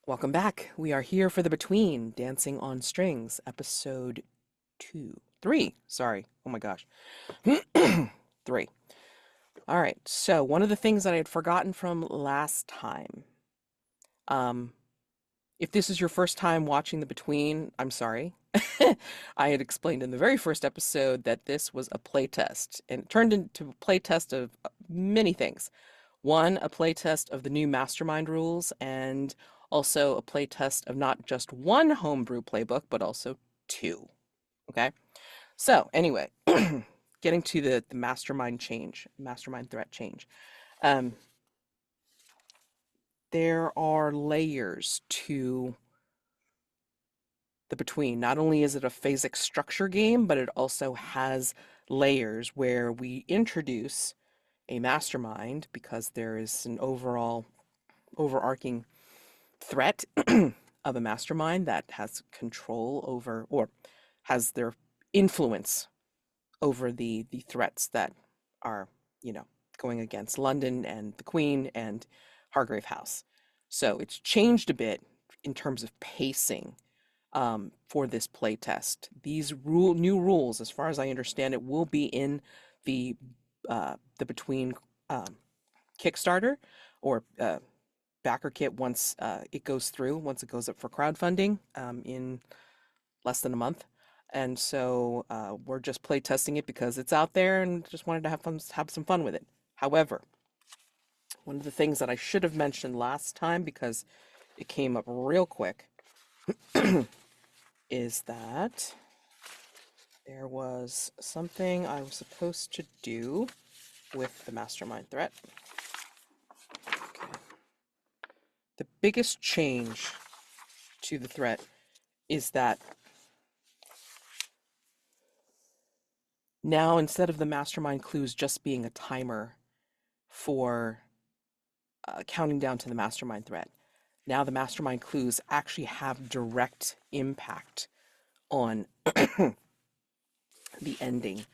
Welcome back. We are here for the Between Dancing on Strings, episode three. Sorry. Oh my gosh. Three. All right. So, one of the things that I had forgotten from last time, um, if this is your first time watching the Between, I'm sorry. I had explained in the very first episode that this was a playtest, and it turned into a playtest of many things. One, a playtest of the new mastermind rules, and also a playtest of not just one homebrew playbook, but also two. Okay. So anyway, getting to the mastermind threat change. Um, there are layers to the Between. Not only is it a phasic structure game, but it also has layers where we introduce a mastermind because there is an overarching threat of a mastermind that has control over or has their influence over the threats that are, you know, going against London and the Queen and Hargrave House. So it's changed a bit in terms of pacing for this playtest. These new rules, as far as I understand it, will be in the the Between um, Kickstarter or backer kit once it goes through, once it goes up for crowdfunding in less than a month. And so we're just play testing it because it's out there and just wanted to have some fun with it. However, one of the things that I should have mentioned last time because it came up real quick is that there was something I was supposed to do with the mastermind threat. Okay. The biggest change to the threat is that now instead of the mastermind clues just being a timer for counting down to the mastermind threat, now the mastermind clues actually have direct impact on the ending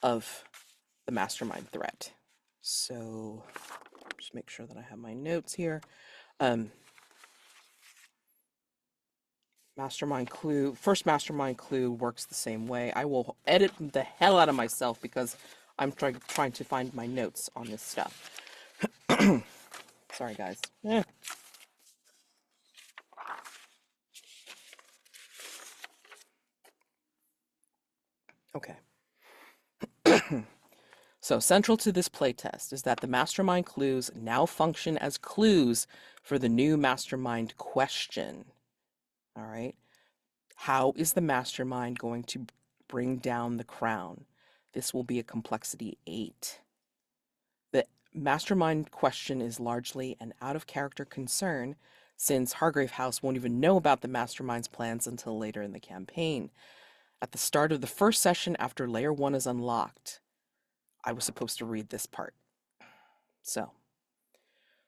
of the mastermind threat. So just make sure that I have my notes here. Um, first mastermind clue works the same way. I will edit the hell out of myself because I'm trying to find my notes on this stuff. Sorry, guys. Okay. So central to this playtest is that the mastermind clues now function as clues for the new mastermind question. All right. How is the mastermind going to bring down the crown? This will be a complexity 8. The mastermind question is largely an out-of-character concern since Hargrave House won't even know about the mastermind's plans until later in the campaign. At the start of the first session after Layer 1 is unlocked, I was supposed to read this part. So,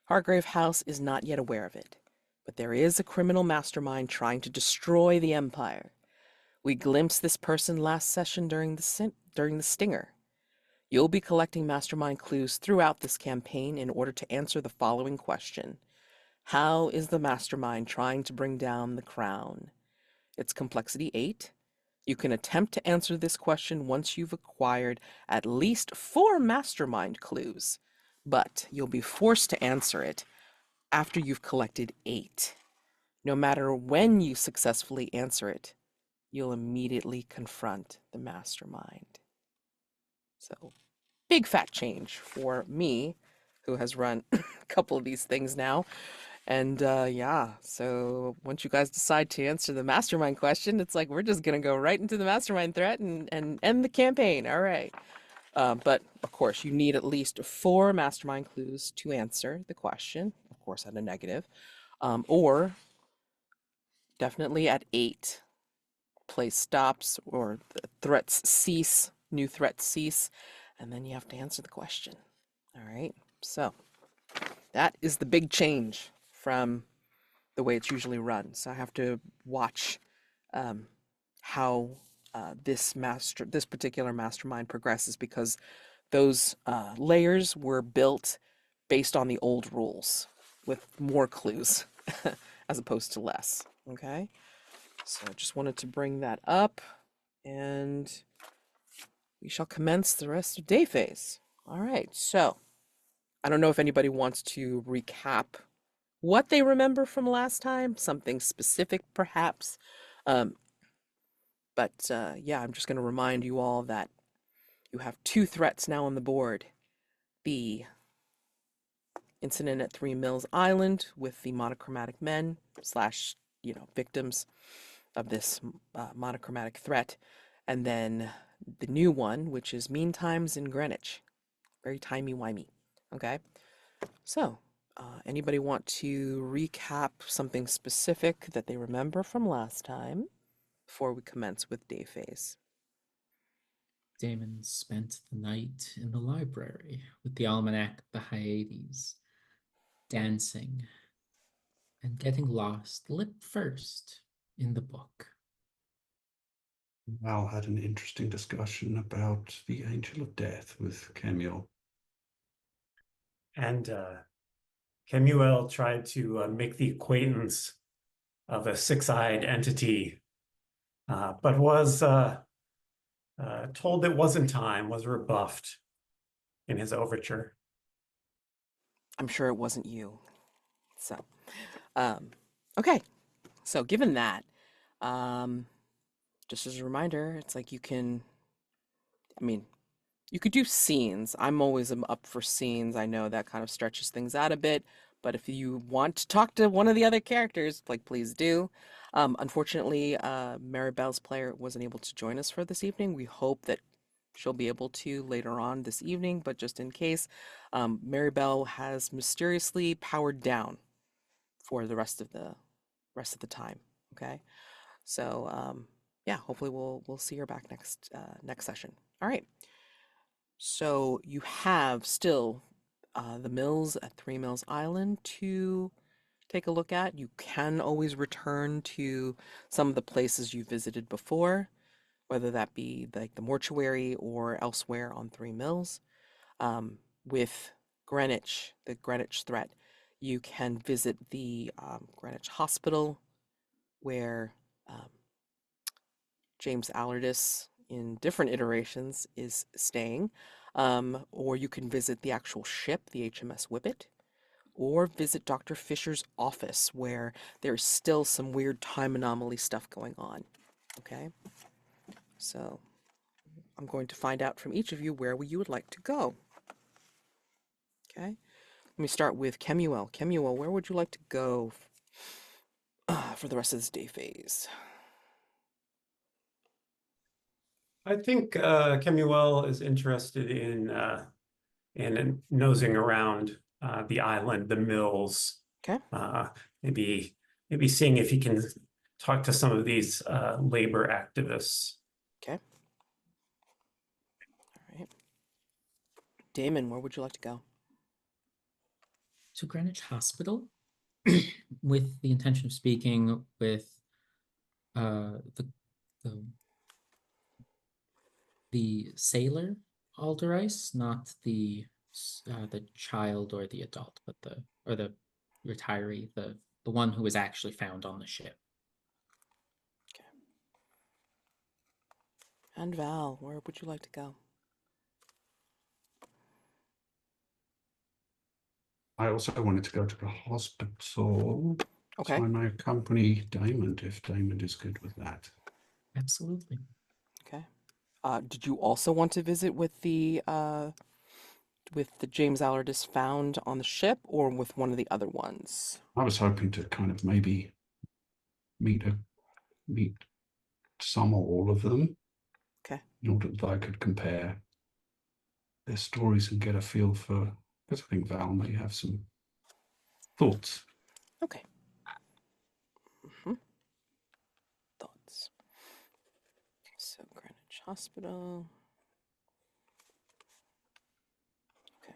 Hargrave House is not yet aware of it, but there is a criminal mastermind trying to destroy the Empire. We glimpsed this person last session during the stinger. You'll be collecting mastermind clues throughout this campaign in order to answer the following question. How is the mastermind trying to bring down the crown? It's complexity 8. You can attempt to answer this question once you've acquired at least 4 mastermind clues, but you'll be forced to answer it after you've collected 8. No matter when you successfully answer it, you'll immediately confront the mastermind. So, big fat change for me, who has run a couple of these things now. And yeah, so once you guys decide to answer the mastermind question, it's like we're just gonna go right into the mastermind threat and end the campaign. All right. But of course, you need at least 4 mastermind clues to answer the question, of course, at a negative, or definitely at 8. Play stops or the threats cease, new threats cease, and then you have to answer the question. All right. So that is the big change from the way it's usually run. So I have to watch how this particular mastermind progresses because those layers were built based on the old rules with more clues as opposed to less. Okay, so I just wanted to bring that up, and we shall commence the rest of day phase. All right, so I don't know if anybody wants to recap what they remember from last time, something specific perhaps. Um, but yeah, I'm just going to remind you all that you have two threats now on the board. The incident at Three Mills Island with the monochromatic men slash, victims of this monochromatic threat, and then the new one, which is Mean Times in Greenwich. Very timey-wimey. Okay, so anybody want to recap something specific that they remember from last time before we commence with day phase? Daymond spent the night in the library with the almanac of the Hyades, dancing and getting lost lip first in the book. Val had an interesting discussion about the Angel of Death with Kemuel. And Kemuel tried to make the acquaintance of a six-eyed entity, but was told it wasn't time, was rebuffed in his overture. I'm sure it wasn't you. So, okay. So given that, um, just as a reminder, it's like you could do scenes. I'm always up for scenes. I know that kind of stretches things out a bit, but if you want to talk to one of the other characters, like please do. Unfortunately, Maribel's player wasn't able to join us for this evening. We hope that she'll be able to later on this evening, but just in case, Maribel has mysteriously powered down for the rest of the time. Okay, so yeah, hopefully we'll see her back next session. All right. So you have still the mills at Three Mills Island to take a look at. You can always return to some of the places you visited before, whether that be like the mortuary or elsewhere on Three Mills. With Greenwich, the Greenwich threat, you can visit the Greenwich Hospital where James Allardyces in different iterations is staying. Or you can visit the actual ship, the HMS Whippet, or visit Dr. Fisher's office where there's still some weird time anomaly stuff going on. Okay? So I'm going to find out from each of you where you would like to go. Okay? Let me start with Kemuel. Kemuel, where would you like to go for the rest of this day phase? I think Kemuel is interested in nosing around the island, the mills. Okay. Maybe seeing if he can talk to some of these labor activists. Okay. All right. Daymond, where would you like to go? To Greenwich Hospital with the intention of speaking with the the sailor Alderdice, not the child or the adult, but the retiree, the one who was actually found on the ship. Okay. And Val, where would you like to go? I also wanted to go to the hospital, Okay. so I may accompany Daymond if Daymond is good with that. Absolutely. Okay. Did you also want to visit with the James Allardyce found on the ship, or with one of the other ones? I was hoping to kind of maybe meet some or all of them. Okay. In order that I could compare their stories and get a feel for, because I think Val may have some thoughts. Okay. Thoughts. So Greenwich Hospital. Okay.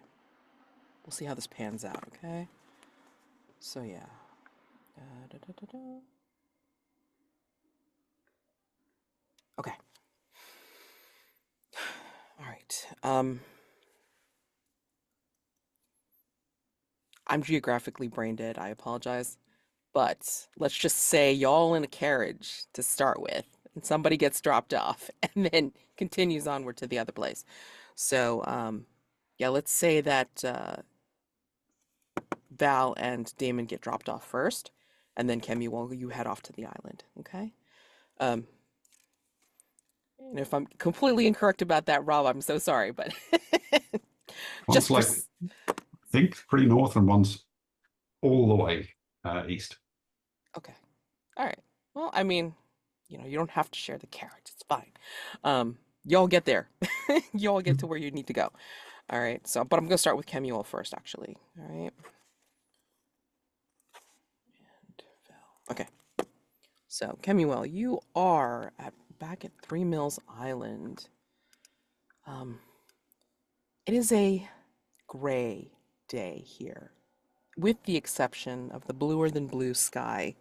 We'll see how this pans out. Okay. So yeah. Da, da, da, da, da. Okay. All right. I'm geographically brain dead. I apologize. But let's just say y'all in a carriage to start with, and somebody gets dropped off and then continues onward to the other place. So, yeah, let's say that Val and Daymond get dropped off first, and then Kemuel, you head off to the island, okay? Um, and if I'm completely incorrect about that, Rob, I'm so sorry, but One's just for like, I think pretty north and one's all the way east. okay. All right. Well, I mean, you don't have to share the carrot. It's fine. Y'all get there. Y'all get to where you need to go. All right. So, but I'm gonna start with Kemuel first, actually. All right. And Val. Okay. So, Kemuel, you are back at Three Mills Island. Um, it is a gray day here, with the exception of the bluer than blue sky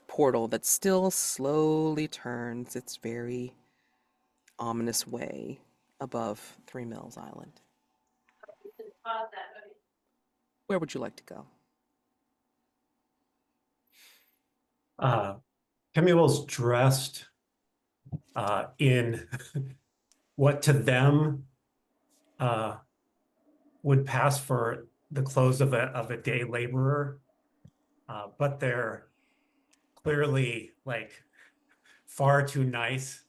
portal that still slowly turns its very ominous way above Three Mills Island. Where would you like to go? Kemuel's dressed in what to them would pass for the clothes of a day laborer, but they're clearly like far too nice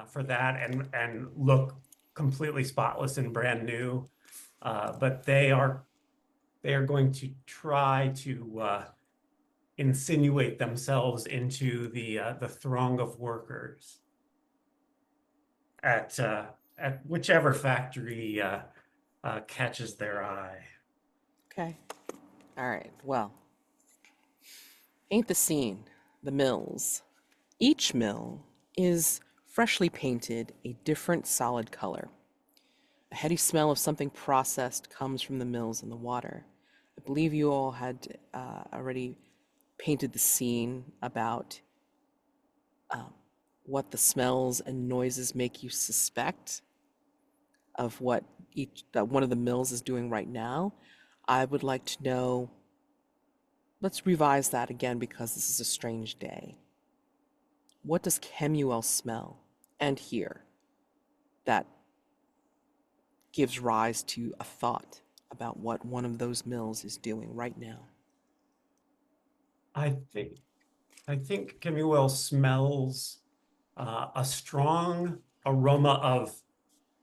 for that, and look completely spotless and brand new. But they are going to try to insinuate themselves into the throng of workers at whichever factory catches their eye. Okay. All right. Well, ain't the scene, the mills. Each mill is freshly painted a different solid color. A heady smell of something processed comes from the mills and the water. I believe you all had already painted the scene about what the smells and noises make you suspect of what each one of the mills is doing right now. I would like to know. Let's revise that again because this is a strange day. What does Kemuel smell and hear that gives rise to a thought about what one of those mills is doing right now? I think Kemuel smells a strong aroma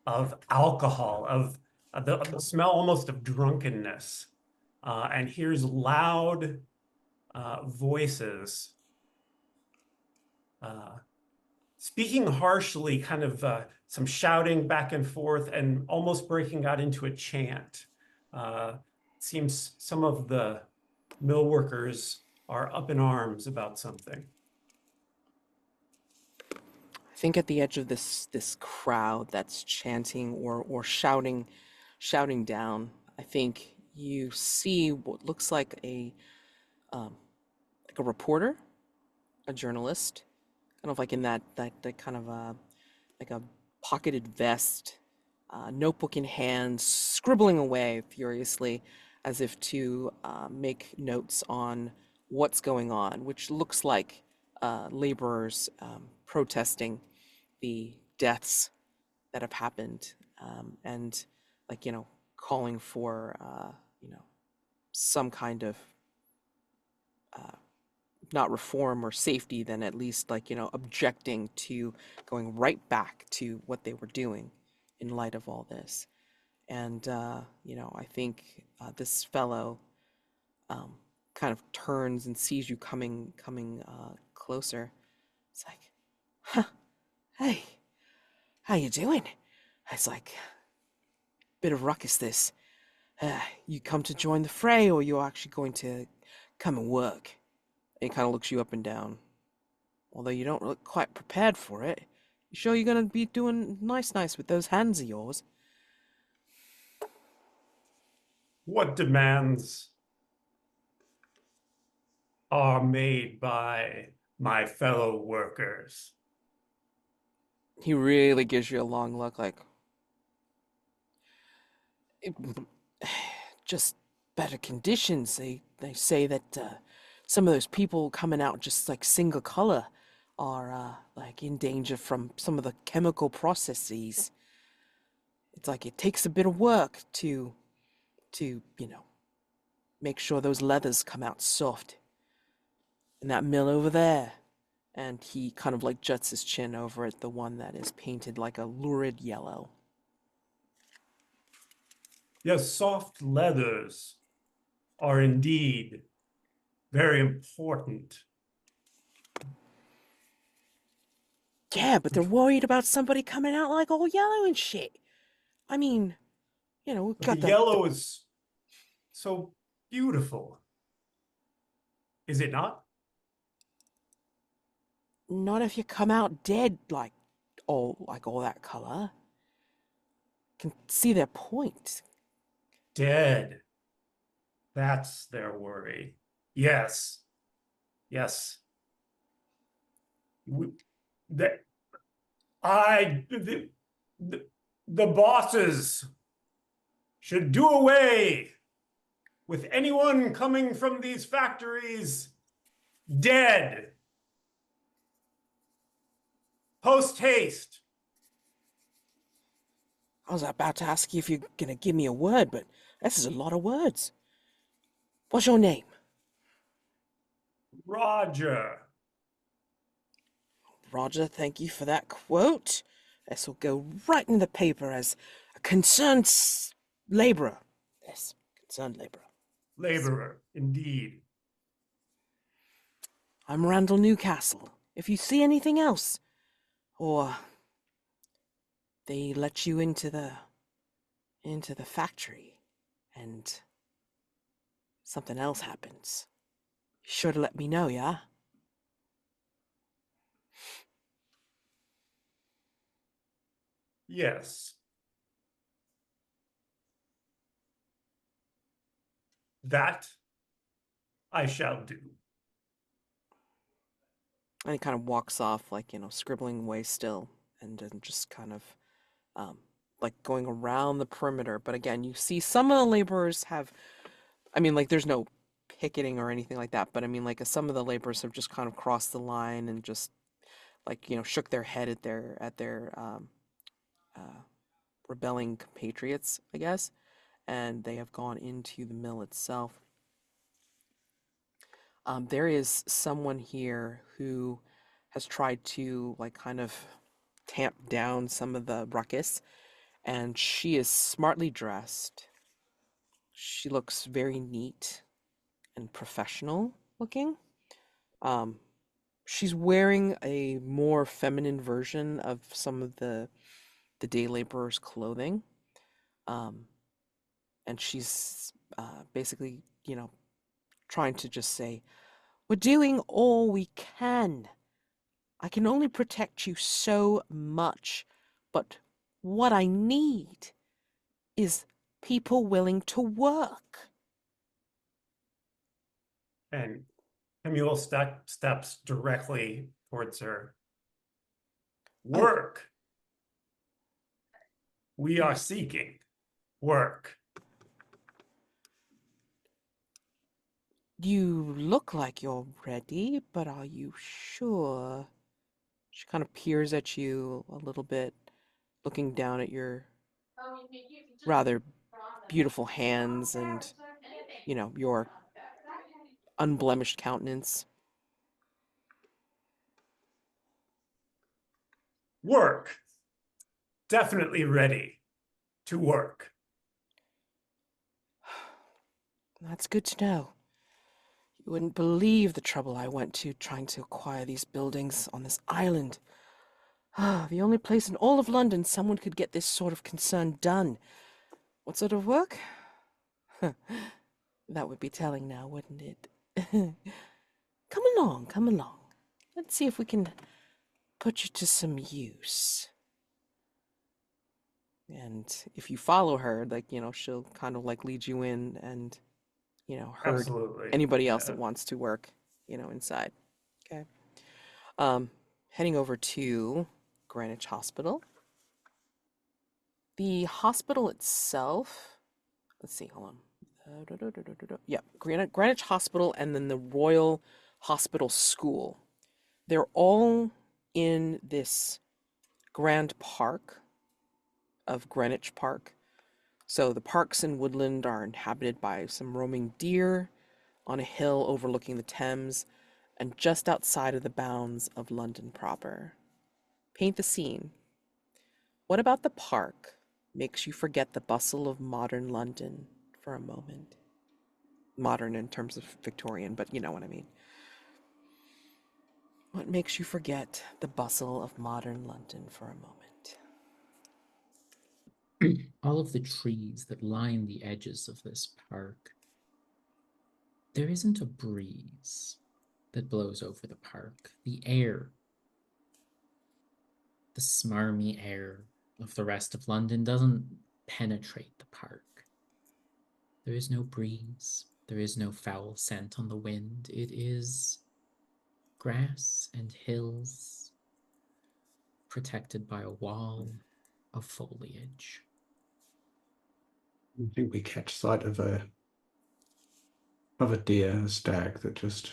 of alcohol, of the smell almost of drunkenness, and hears loud voices speaking harshly, kind of some shouting back and forth, and almost breaking out into a chant. Seems some of the mill workers are up in arms about something. I think at the edge of this crowd that's chanting or shouting down, I think you see what looks like a reporter, a journalist, kind of like in that kind of like a pocketed vest, notebook in hand, scribbling away furiously as if to make notes on what's going on, which looks like laborers protesting the deaths that have happened, and like calling for some kind of not reform or safety, then at least like objecting to going right back to what they were doing in light of all this. And I think this fellow kind of turns and sees you coming closer. It's like, huh, hey, how you doing? It's like, bit of ruckus this. You come to join the fray, or you're actually going to come and work? And he kind of looks you up and down. Although you don't look quite prepared for it. You sure you're gonna be doing nice with those hands of yours? What demands are made by my fellow workers? He really gives you a long look, like, just better conditions. They say that some of those people coming out just like single color are like in danger from some of the chemical processes. It's like it takes a bit of work to make sure those leathers come out soft. And that mill over there. And he kind of like juts his chin over at the one that is painted like a lurid yellow. Yes, soft leathers are indeed very important. Yeah, but they're worried about somebody coming out like all yellow and shit. I mean, we've But got the yellow is so beautiful. Is it not? not if you come out dead like all that color. Can see their point. Dead. That's their worry. Yes. Yes. We, the, the, the bosses should do away with anyone coming from these factories dead. Post haste. I was about to ask you if you're gonna give me a word, but this is a lot of words. What's your name? Roger. Roger, thank you for that quote. This will go right in the paper as a concerned laborer. Yes, concerned laborer. Laborer, indeed. I'm Randall Newcastle. If you see anything else, or they let you into the factory, and something else happens, be sure to let me know, yeah? Yes. That I shall do. And he kind of walks off, like, scribbling away still, and then just kind of, like, going around the perimeter. But again, you see some of the laborers have, like, there's no picketing or anything like that, but like, some of the laborers have just kind of crossed the line and just, like, shook their head at their rebelling compatriots, I guess, and they have gone into the mill itself. There is someone here who has tried to, like, kind of tamp down some of the ruckus, and she is smartly dressed. She looks very neat and professional looking. She's wearing a more feminine version of some of the day laborers' clothing. And she's basically, trying to just say, "We're doing all we can. I can only protect you so much, but what I need is people willing to work." And Kemuel steps directly towards her. Work. We are seeking work. You look like you're ready, but are you sure? She kind of peers at you a little bit, looking down at your rather beautiful hands and, your unblemished countenance. Work. Definitely ready to work. That's good to know. You wouldn't believe the trouble I went to trying to acquire these buildings on this island. The only place in all of London someone could get this sort of concern done. What sort of work? That would be telling now, wouldn't it? Come along, come along. Let's see if we can put you to some use. And if you follow her, like, she'll kind of like lead you in and, herd Absolutely. anybody else that wants to work, inside. Okay. Heading over to Greenwich Hospital. The hospital itself, let's see, hold on. Yeah, Greenwich Hospital and then the Royal Hospital School. They're all in this grand park of Greenwich Park. So the parks and woodland are inhabited by some roaming deer on a hill overlooking the Thames and just outside of the bounds of London proper. Paint the scene. What about the park makes you forget the bustle of modern London for a moment? Modern in terms of Victorian, but you know what I mean. What makes you forget the bustle of modern London for a moment? All of the trees that line the edges of this park. There isn't a breeze that blows over the park. The air, the smarmy air of the rest of London doesn't penetrate the park. There is no breeze. There is no foul scent on the wind. It is grass and hills protected by a wall of foliage. I think we catch sight of a deer, a stag that just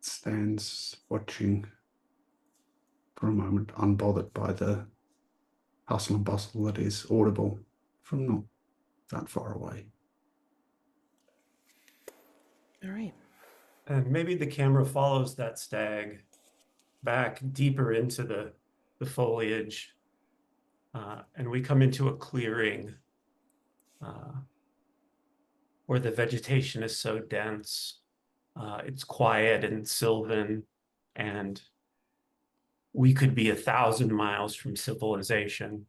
stands watching for a moment, unbothered by the hustle and bustle that is audible from not that far away. All right. And maybe the camera follows that stag back deeper into the foliage. And we come into a clearing where the vegetation is so dense. It's quiet and sylvan, and we could be 1,000 miles from civilization.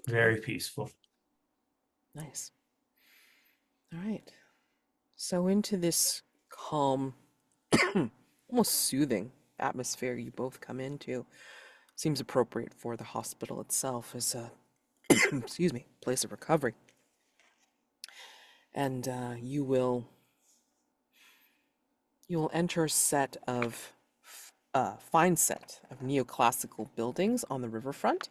Very peaceful. Nice. All right. So into this calm, almost soothing atmosphere you both come into seems appropriate for the hospital itself as a excuse me, place of recovery. And you will enter a set of fine set of neoclassical buildings on the riverfront.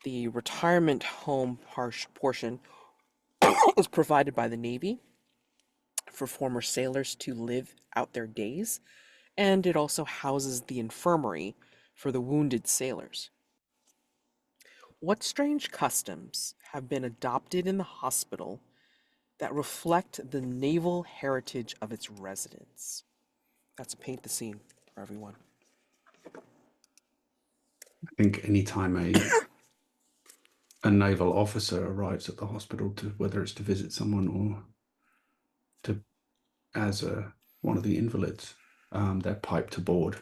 The retirement home portion is provided by the Navy for former sailors to live out their days, and it also houses the infirmary for the wounded sailors. What strange customs have been adopted in the hospital that reflect the naval heritage of its residents? That's paint the scene for everyone. I think anytime a naval officer arrives at the hospital, to whether it's to visit someone or to as one of the invalids, they're piped aboard.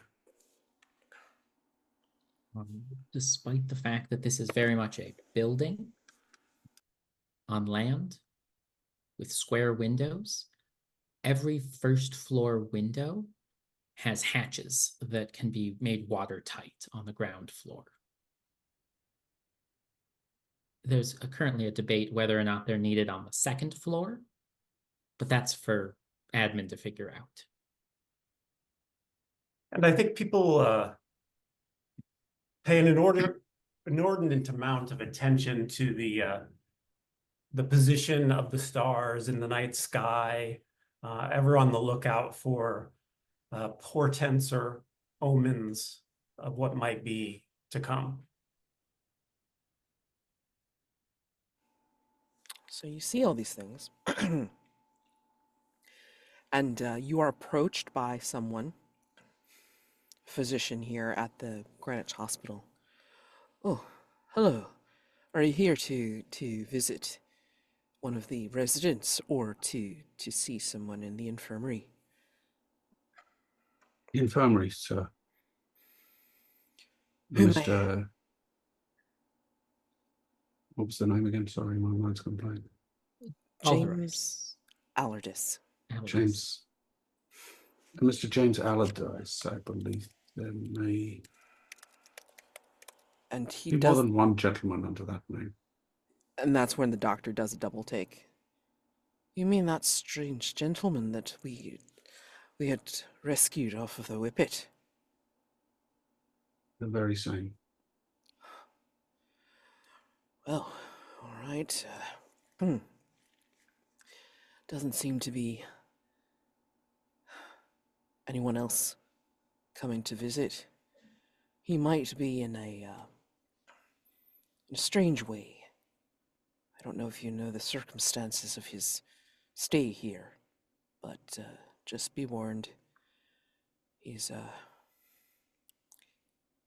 Despite the fact that this is very much a building on land with square windows, every first floor window has hatches that can be made watertight on the ground floor. There's currently a debate whether or not they're needed on the second floor, but that's for admin to figure out. And I think people pay an inordinate amount of attention to the position of the stars in the night sky, ever on the lookout for portents or omens of what might be to come. So you see all these things, and you are approached by someone, physician here at the Greenwich Hospital. Oh, hello. Are you here to visit one of the residents or to see someone in the infirmary? The infirmary, sir. Who may- Mr. What was the name again? Sorry, my mind's gone blank. James Allardyces. James. Mr. James Allardyce, I believe there may And he be more does, than one gentleman under that name. and that's when the doctor does a double take. You mean that strange gentleman that we had rescued off of the Whippet? The very same. Well, all right. Doesn't seem to be anyone else coming to visit. He might be in a strange way. I don't know if you know the circumstances of his stay here, but just be warned. He's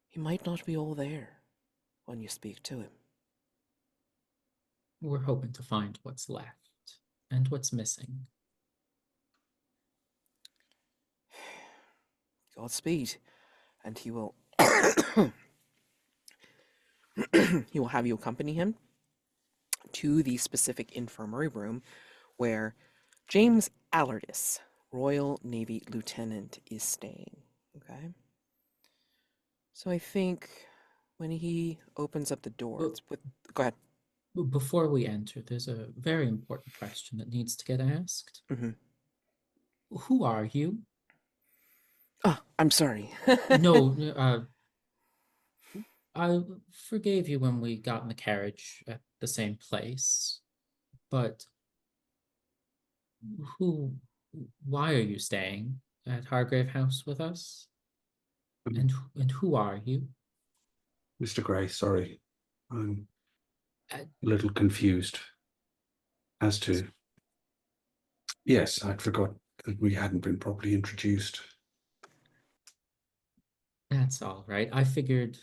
he might not be all there when you speak to him. We're hoping to find what's left and what's missing. Godspeed, and he will he will have you accompany him to the specific infirmary room where James Allardyces, Royal Navy Lieutenant, is staying. Okay? So I think when he opens up the door, it's with. Go ahead. Before we enter, there's a very important question that needs to get asked. Mm-hmm. Who are you? Oh, I'm sorry. No, I forgave you when we got in the carriage at the same place, but who, why are you staying at Hargrave House with us? And who are you? Mr. Gray, sorry. I'm Uh, a little confused as to. Yes, I'd forgot that we hadn't been properly introduced. That's all right. I figured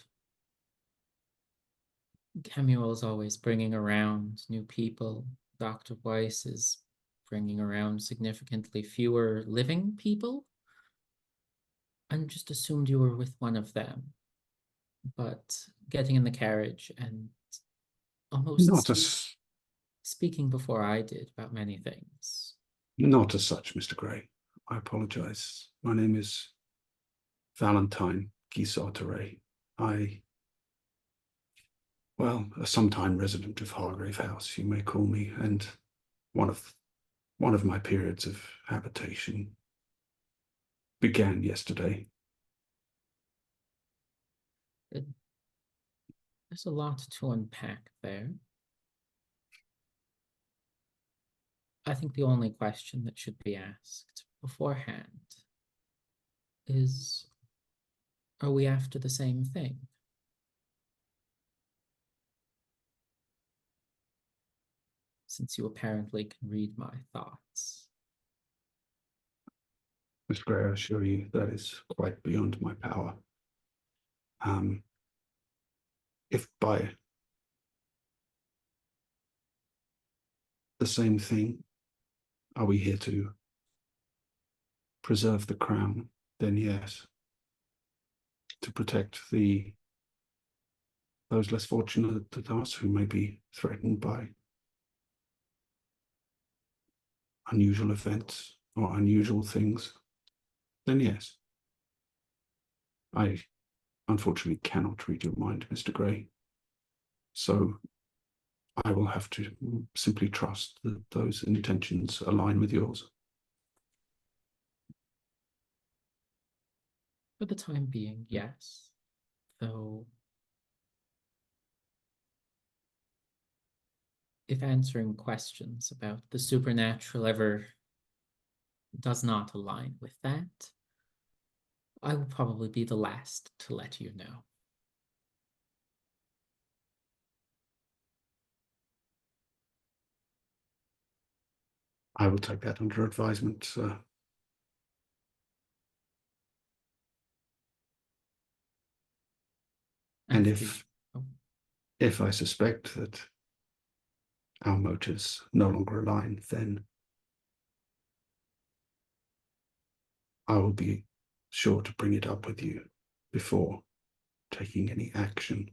Kemuel's always bringing around new people. Dr. Weiss is bringing around significantly fewer living people. I just assumed you were with one of them. But getting in the carriage and almost Not as speaking before I did about many things. Not as such, Mr. Gray. I apologize. My name is Valentine Gys-Otteray. A sometime resident of Hargrave House, you may call me, and one of my periods of habitation began yesterday. There's a lot to unpack there. I think the only question that should be asked beforehand is, are we after the same thing? Since you apparently can read my thoughts. Mr. Gray, I assure you that is quite beyond my power. If by the same thing, are we here to preserve the crown, then yes. To protect those less fortunate than us who may be threatened by unusual events or unusual things, then yes. I unfortunately cannot read your mind, Mr. Gray. So I will have to simply trust that those intentions align with yours. For the time being, yes. Though, if answering questions about the supernatural ever does not align with that, I will probably be the last to let you know. I will take that under advisement, sir. And if I suspect that our motives no longer align, then I will be sure to bring it up with you before taking any action.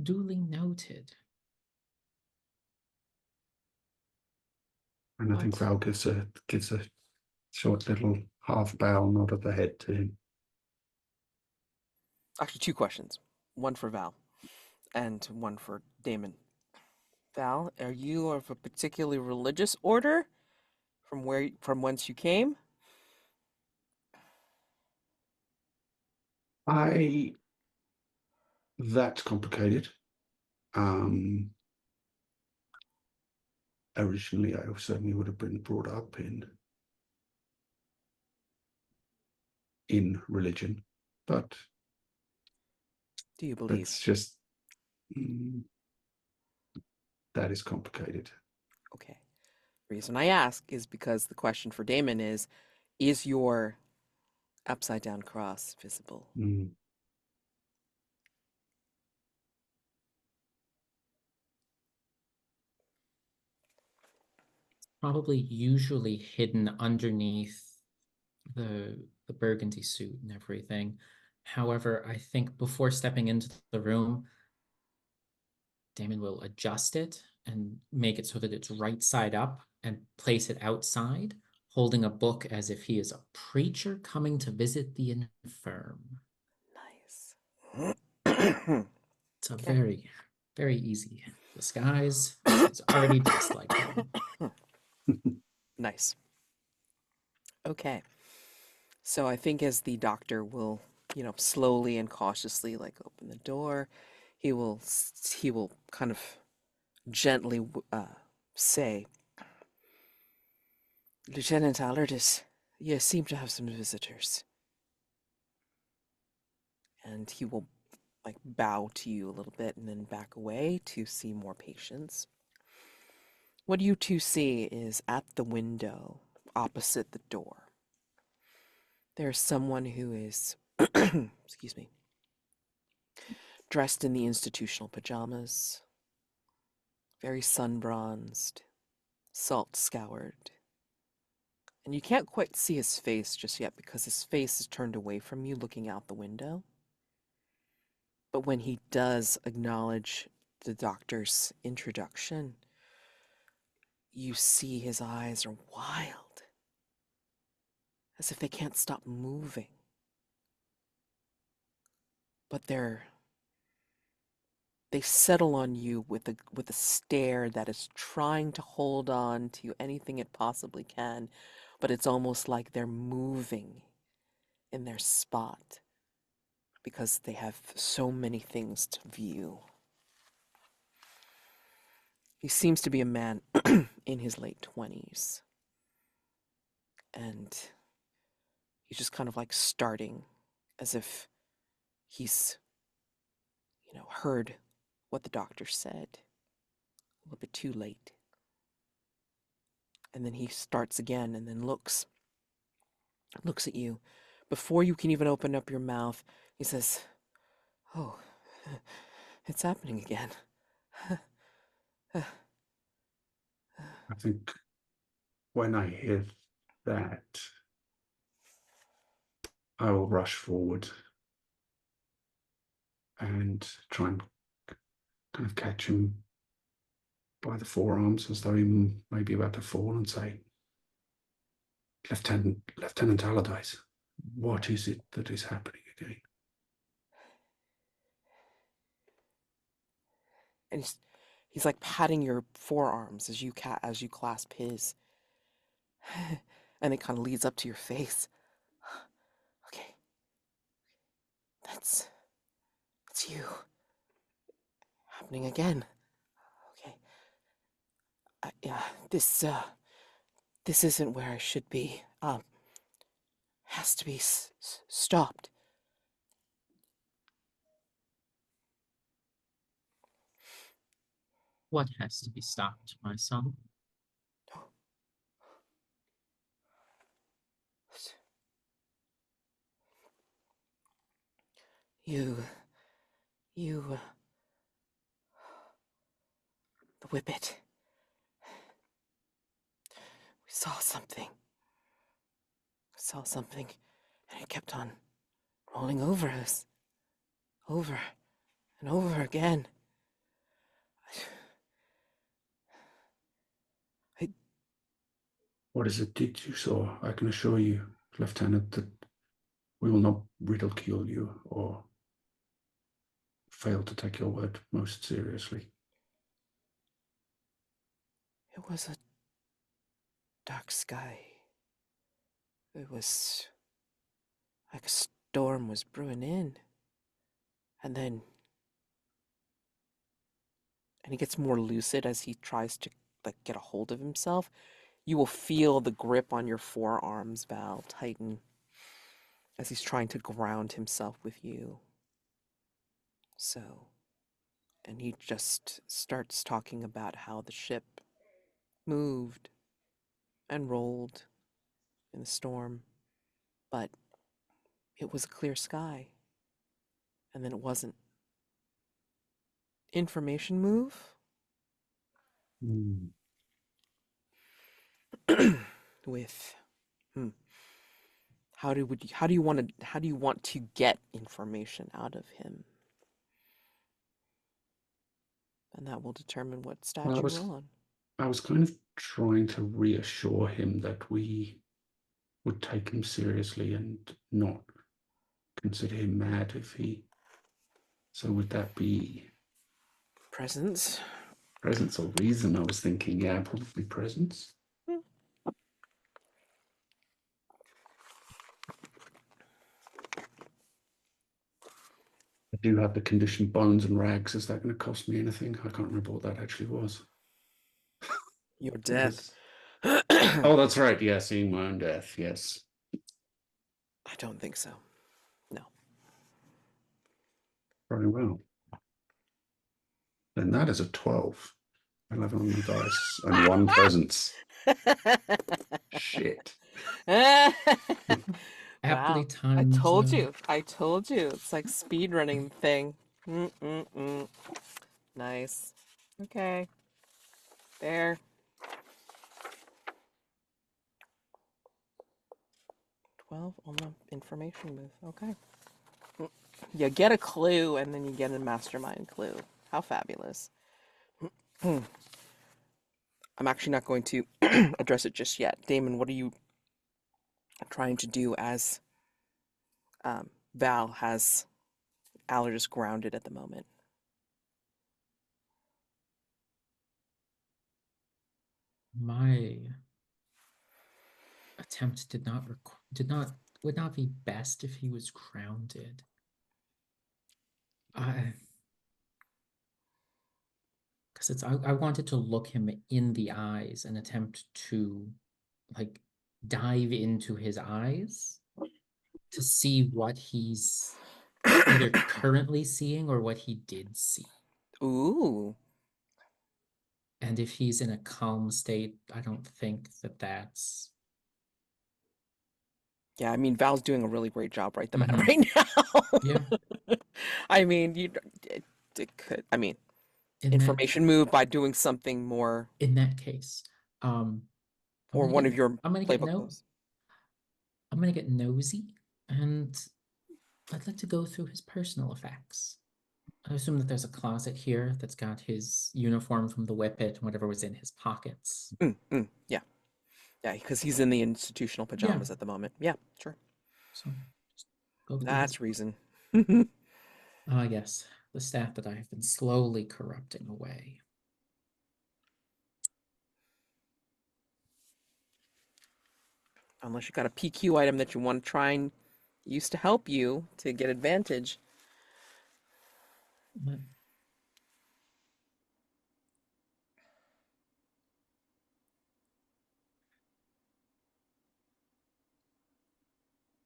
Duly noted. And I think Val gives a short little half bow nod of the head to him. Actually, two questions. One for Val and one for Daymond. Val, are you of a particularly religious order from whence you came? That's complicated. Originally, I certainly would have been brought up in religion, but Do you believe? that's just that is complicated. Okay. The reason I ask is because the question for Daymond is your upside down cross visible? Probably usually hidden underneath the burgundy suit and everything. However, I think before stepping into the room, Daymond will adjust it and make it so that it's right side up and place it outside, holding a book as if he is a preacher coming to visit the infirm. Nice. It's a Okay. very, very easy disguise. It's already dressed like one. Nice. Okay. So I think as the doctor will, slowly and cautiously like open the door, he will kind of gently say, Lieutenant Allardyce, you seem to have some visitors. And he will like bow to you a little bit and then back away to see more patients. What you two see is at the window opposite the door. There's someone who is, excuse me, dressed in the institutional pajamas, very sun-bronzed, salt-scoured. And you can't quite see his face just yet because his face is turned away from you looking out the window. But when he does acknowledge the doctor's introduction, you see his eyes are wild, as if they can't stop moving. But they settle on you with a stare that is trying to hold on to anything it possibly can, but it's almost like they're moving in their spot because they have so many things to view. He seems to be a man in his late 20s, and he's just kind of like starting as if he's, heard what the doctor said a little bit too late. And then he starts again and then looks at you. Before you can even open up your mouth, he says, "Oh, it's happening again." I think when I hear that, I will rush forward and try and kind of catch him by the forearms as though he may be about to fall and say, Lieutenant Allardyce, what is it that is happening again? And he's like patting your forearms as you clasp his. And it kind of leads up to your face. Okay. That's you. Happening again. Okay. Yeah, this isn't where I should be. Has to be stopped. What has to be stopped, my son? You, the Whippet. We saw something. And it kept on rolling over us. Over and over again. What is it that you saw? I can assure you, Lieutenant, that we will not ridicule you or fail to take your word most seriously. It was a dark sky. It was like storm was brewing in. And he gets more lucid as he tries to like get a hold of himself. You will feel the grip on your forearms, Val, tighten as he's trying to ground himself with you. So, and he just starts talking about how the ship moved and rolled in the storm, but it was a clear sky, and then it wasn't. Information move Hmm. with how do you want to get information out of him? And that will determine what stat Well, you roll on. I was kind of trying to reassure him that we would take him seriously and not consider him mad if he. So would that be Presence. presence or reason? I was thinking, yeah, probably presence. I do have the condition bones and rags. Is that going to cost me anything? I can't remember what that actually was. Your death. Oh, that's right. Yeah, seeing my own death. Yes. I don't think so. No. Very well. Then that is a 12. 11 on the dice and 1 presence. Shit. Aptly Wow. timed. I told you. It's like speed running thing. Nice. Okay. There. 12 on the information move. Okay. You get a clue and then you get a mastermind clue. How fabulous. I'm actually not going to address it just yet. Daymond, what are you trying to do as Val has Allardyces grounded at the moment? My attempt would not be best if he was grounded. Because I wanted to look him in the eyes and attempt to like dive into his eyes to see what he's either currently seeing or what he did see. Ooh. And if he's in a calm state, I don't think that's. Yeah, I mean, Val's doing a really great job right Mhm. right now. Yeah. I mean, it could. I mean, information move by doing something more, In that case, or one of your I'm gonna get playbook moves. I'm gonna get nosy, and I'd like to go through his personal effects. I assume that there's a closet here that's got his uniform from the Whippet and whatever was in his pockets. Yeah, yeah, because he's in the institutional pajamas Yeah. at the moment. Yeah, sure. So just go through That's his... reason. Ah, yes, the staff that I have been slowly corrupting away. Unless you got a PQ item that you want to try and use to help you to get advantage. But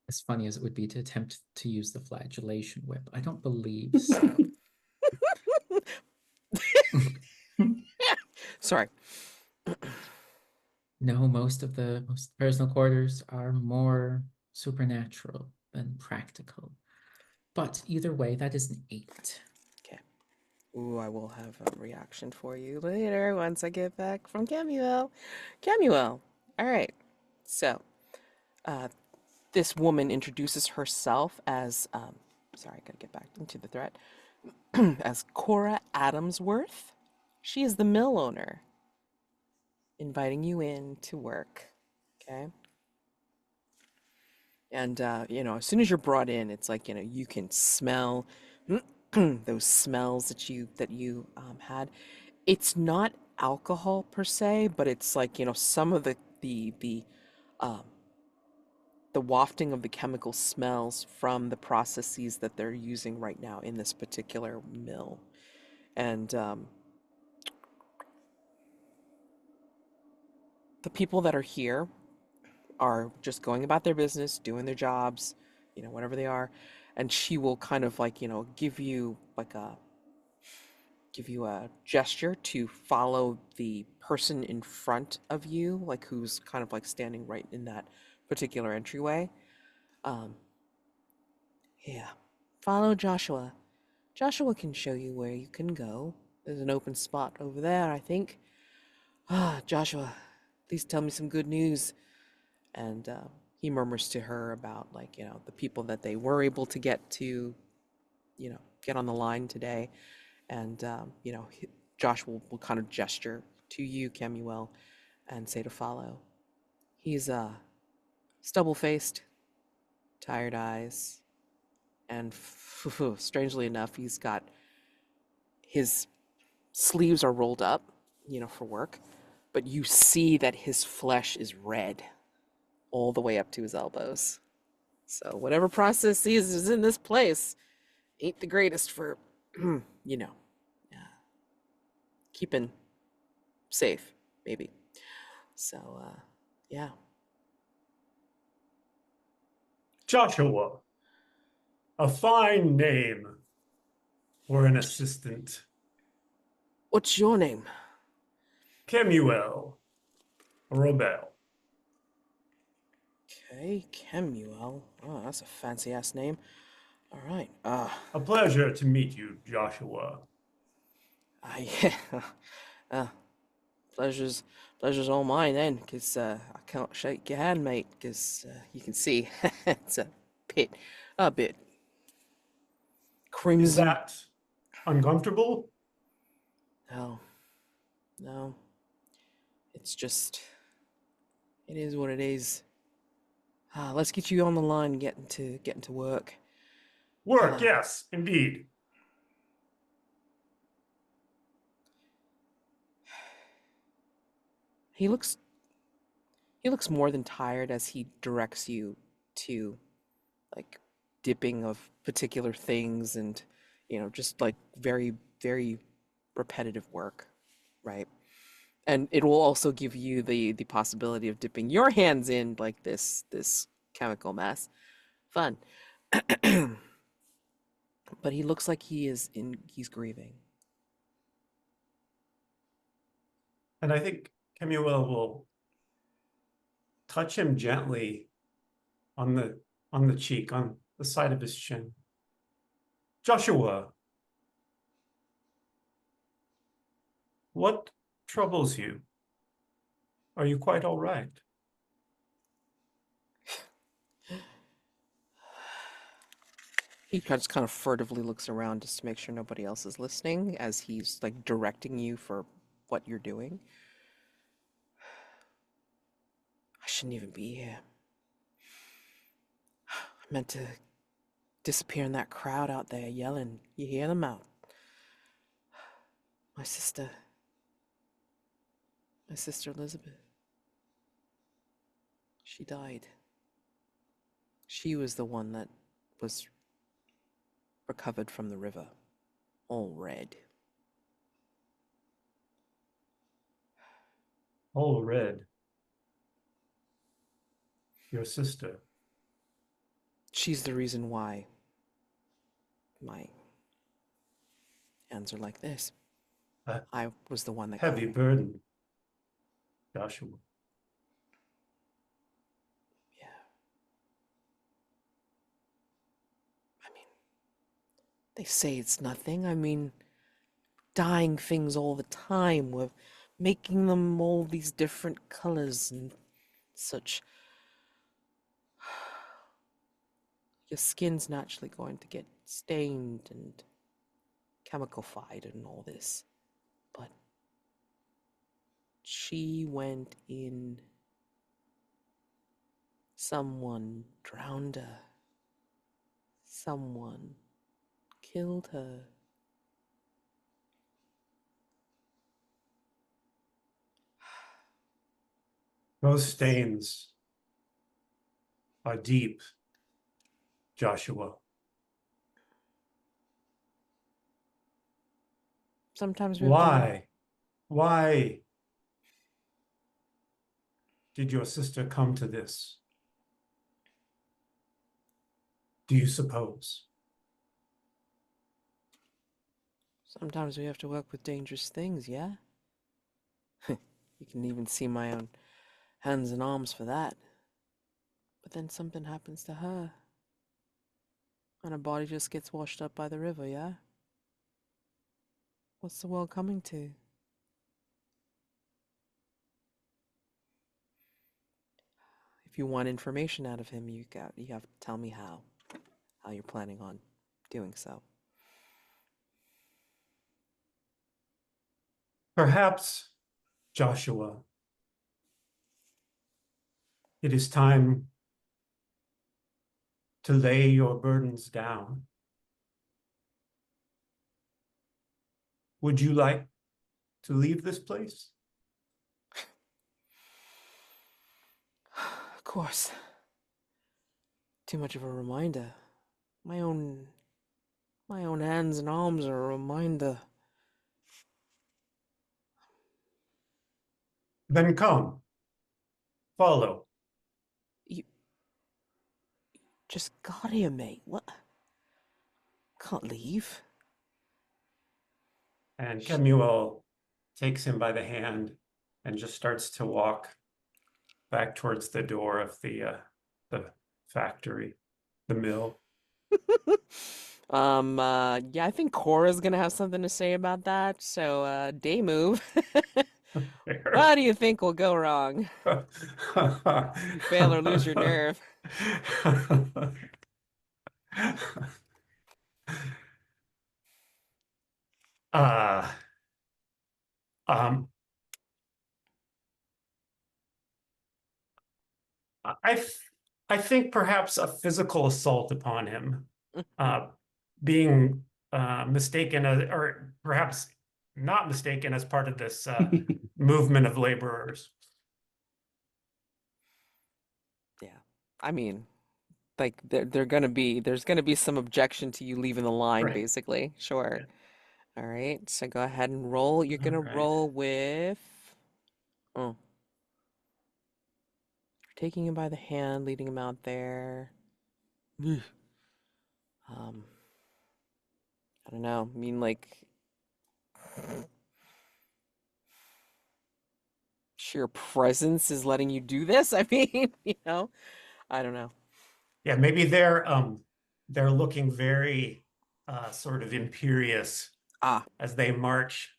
as funny as it would be to attempt to use the flagellation whip, I don't believe so. Sorry. No, most personal quarters are more supernatural than practical. But either way, that is an 8. Okay. Ooh, I will have a reaction for you later once I get back from Kemuel. Kemuel. All right. So, this woman introduces herself as, sorry, I gotta get back into the threat, as Cora Adamsworth. She is the mill owner, inviting you in to work. Okay. And, as soon as you're brought in, it's like, you can smell those smells that you had. It's not alcohol per se, but it's like, some of the the wafting of the chemical smells from the processes that they're using right now in this particular mill. And the people that are here are just going about their business, doing their jobs, whatever they are. And she will kind of like, give you a gesture to follow the person in front of you, like who's kind of like standing right in that particular entryway. Yeah. Follow Joshua. Joshua can show you where you can go. There's an open spot over there, I think. Joshua, please tell me some good news. And he murmurs to her about, like, the people that they were able to get to, get on the line today. And, Josh will kind of gesture to you, Kemuel, and say to follow. He's stubble-faced, tired eyes, and strangely enough, he's got his sleeves are rolled up, for work, but you see that his flesh is red all the way up to his elbows. So whatever process is in this place ain't the greatest for, keeping safe, maybe. So, yeah. Joshua, a fine name for an assistant. What's your name? Kemuel, Robel. Okay, Kemuel. Oh, that's a fancy ass name. All right. A pleasure to meet you, Joshua. Yeah. Pleasure's all mine then, because I can't shake your hand, mate, because you can see it's a bit Is crimson. that uncomfortable? No. It's just, it is what it is. Let's get you on the line, getting to work. Work, yes, indeed. He looks more than tired as he directs you to, like, dipping of particular things and, just like very, very repetitive work, right? And it will also give you the possibility of dipping your hands in like this chemical mess. Fun. But he looks like he's grieving. And I think Kemuel will touch him gently on the cheek, on the side of his chin. Joshua, what troubles you? Are you quite all right? He just kind of furtively looks around just to make sure nobody else is listening as he's like directing you for what you're doing. I shouldn't even be here. I meant to disappear in that crowd out there yelling. You hear them out? My sister Elizabeth. She died. She was the one that was recovered from the river, all red. All red. Your sister. She's the reason why my hands are like this. I was the one that got Heavy her. burden, Joshua. Yeah. I mean, they say it's nothing. I mean, dyeing things all the time. We're making them all these different colors and such. Your skin's naturally going to get stained and chemicalified and all this. But she went in. Someone drowned her. Someone killed her. Those stains are deep, Joshua. Sometimes we have to. Why did your sister come to this? Do you suppose? Sometimes we have to work with dangerous things, yeah? You can even see my own hands and arms for that. But then something happens to her. And her body just gets washed up by the river, yeah? What's the world coming to? If you want information out of him, you have to tell me how you're planning on doing so. Perhaps, Joshua, it is time to lay your burdens down. Would you like to leave this place? Of course. Too much of a reminder. My own hands and arms are a reminder. Then come. Follow. You just got here, mate. What? Can't leave. And Kemuel takes him by the hand and just starts to walk back towards the door of the factory, the mill. Yeah, I think Cora's gonna have something to say about that. So, day move. What do you think will go wrong? You fail or lose your nerve. Uh, um, I, I think perhaps a physical assault upon him, being mistaken as, or perhaps not mistaken as part of this movement of laborers. Yeah, I mean, like there's gonna be some objection to you leaving the line, Right. basically. Sure. Yeah. All right, so go ahead and roll. You're gonna All right. roll with, oh, taking him by the hand, leading him out there. Ugh. I don't know. I mean, like, sheer presence is letting you do this. I mean, I don't know. Yeah, maybe they're looking very sort of imperious Ah, as they march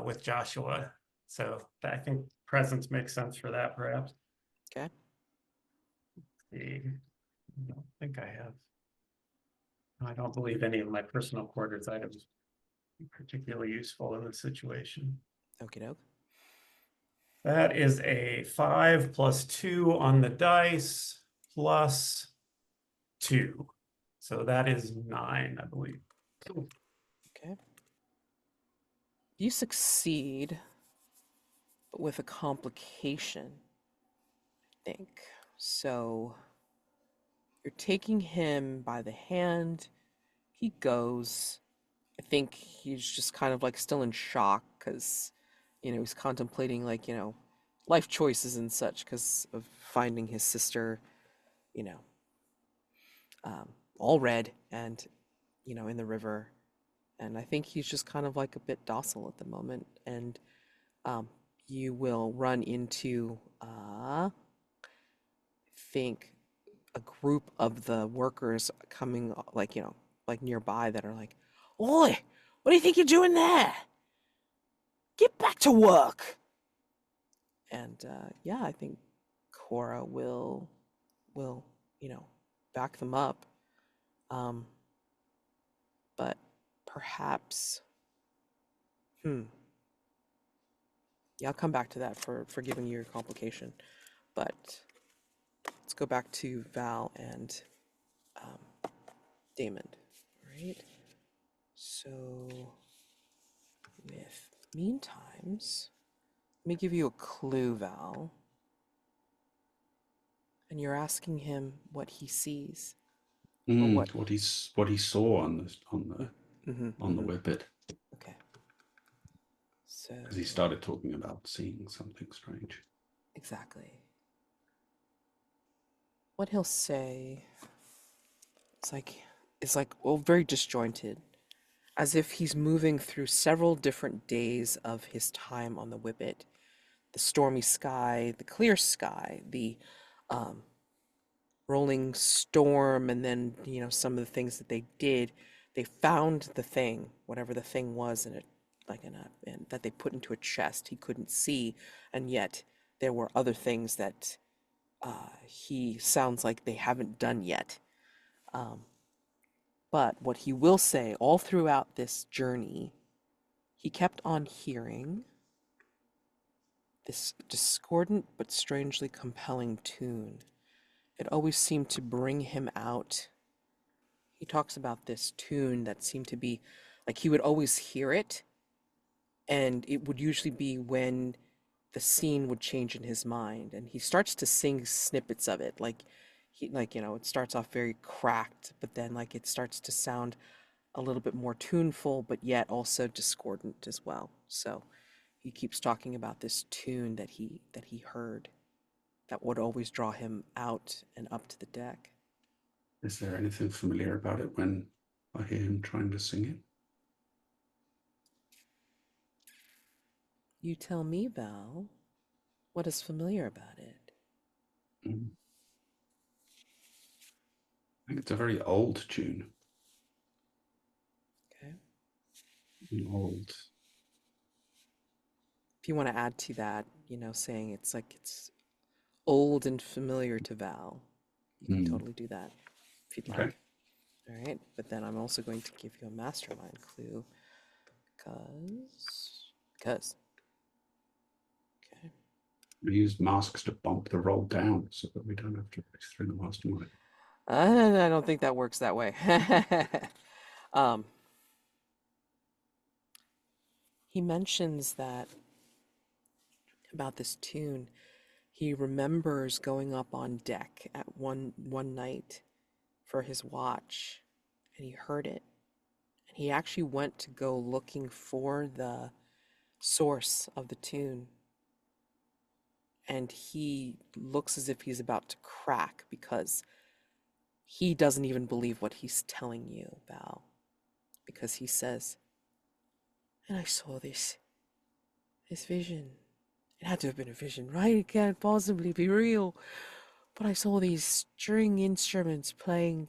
with Joshua. So I think presence makes sense for that, perhaps. okay. I don't think I have. I don't believe any of my personal quarters items are particularly useful in this situation. Okie doke. That is a 5 plus 2 on the dice plus 2. So that is 9, I believe. Okay. You succeed, but with a complication, I think. So you're taking him by the hand. He goes. I think he's just kind of like still in shock because, he's contemplating like, life choices and such because of finding his sister, you know, all red and, in the river. And I think he's just kind of like a bit docile at the moment. And you will run into, I think, a group of the workers coming, like, like nearby that are like, Oi, what do you think you're doing there? Get back to work. And yeah, I think Cora will, back them up. But perhaps, yeah, I'll come back to that for giving you your complication. But let's go back to Val and Daymond. All right. So with meantimes, let me give you a clue, Val. And you're asking him what he sees. What he saw on the Mm-hmm. Whippet, Okay. So because he started talking about seeing something strange. exactly. What he'll say it's like well, very disjointed, as if he's moving through several different days of his time on the Whippet. The stormy sky, the clear sky, the um, rolling storm, and then some of the things that they did. They found the thing, whatever the thing was, in it, like and that they put into a chest he couldn't see, and yet there were other things that he sounds like they haven't done yet. Um, but what he will say all throughout this journey, he kept on hearing this discordant but strangely compelling tune. It always seemed to bring him out. He talks about this tune that seemed to be like he would always hear it, and it would usually be when the scene would change in his mind, and he starts to sing snippets of it, it starts off very cracked, but then like it starts to sound a little bit more tuneful, but yet also discordant as well. So he keeps talking about this tune that he heard that would always draw him out and up to the deck. Is there anything familiar about it when I hear him trying to sing it? You tell me, Val, what is familiar about it? Mm. I think it's a very old tune. Okay. Old. If you want to add to that, saying it's like it's old and familiar to Val, you can totally do that if you'd Okay. like. All right, but then I'm also going to give you a mastermind clue because okay. We use masks to bump the roll down so that we don't have to race through the mastermind. I don't think that works that way. um, he mentions that about this tune. He remembers going up on deck at one night for his watch, and he heard it. And he actually went to go looking for the source of the tune. And he looks as if he's about to crack because he doesn't even believe what he's telling you, Val. Because he says, and I saw this vision. It had to have been a vision, right? It can't possibly be real. But I saw these string instruments playing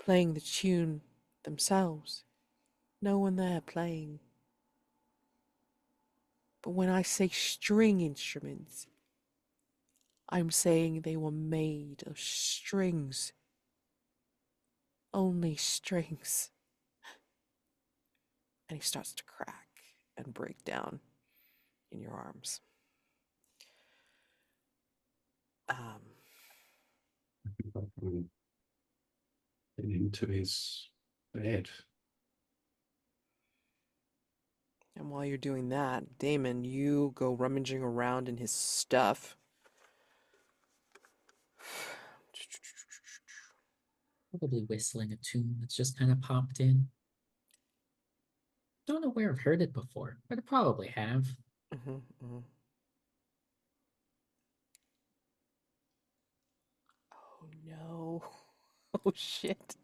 the tune themselves. No one there playing. But when I say string instruments, I'm saying they were made of strings. Only strings. And he starts to crack and break down in your arms. Into his bed. And while you're doing that, Daymond, you go rummaging around in his stuff. Probably whistling a tune that's just kind of popped in. Don't know where I've heard it before, but I probably have. Mm-hmm, mm-hmm. Oh no. Oh shit.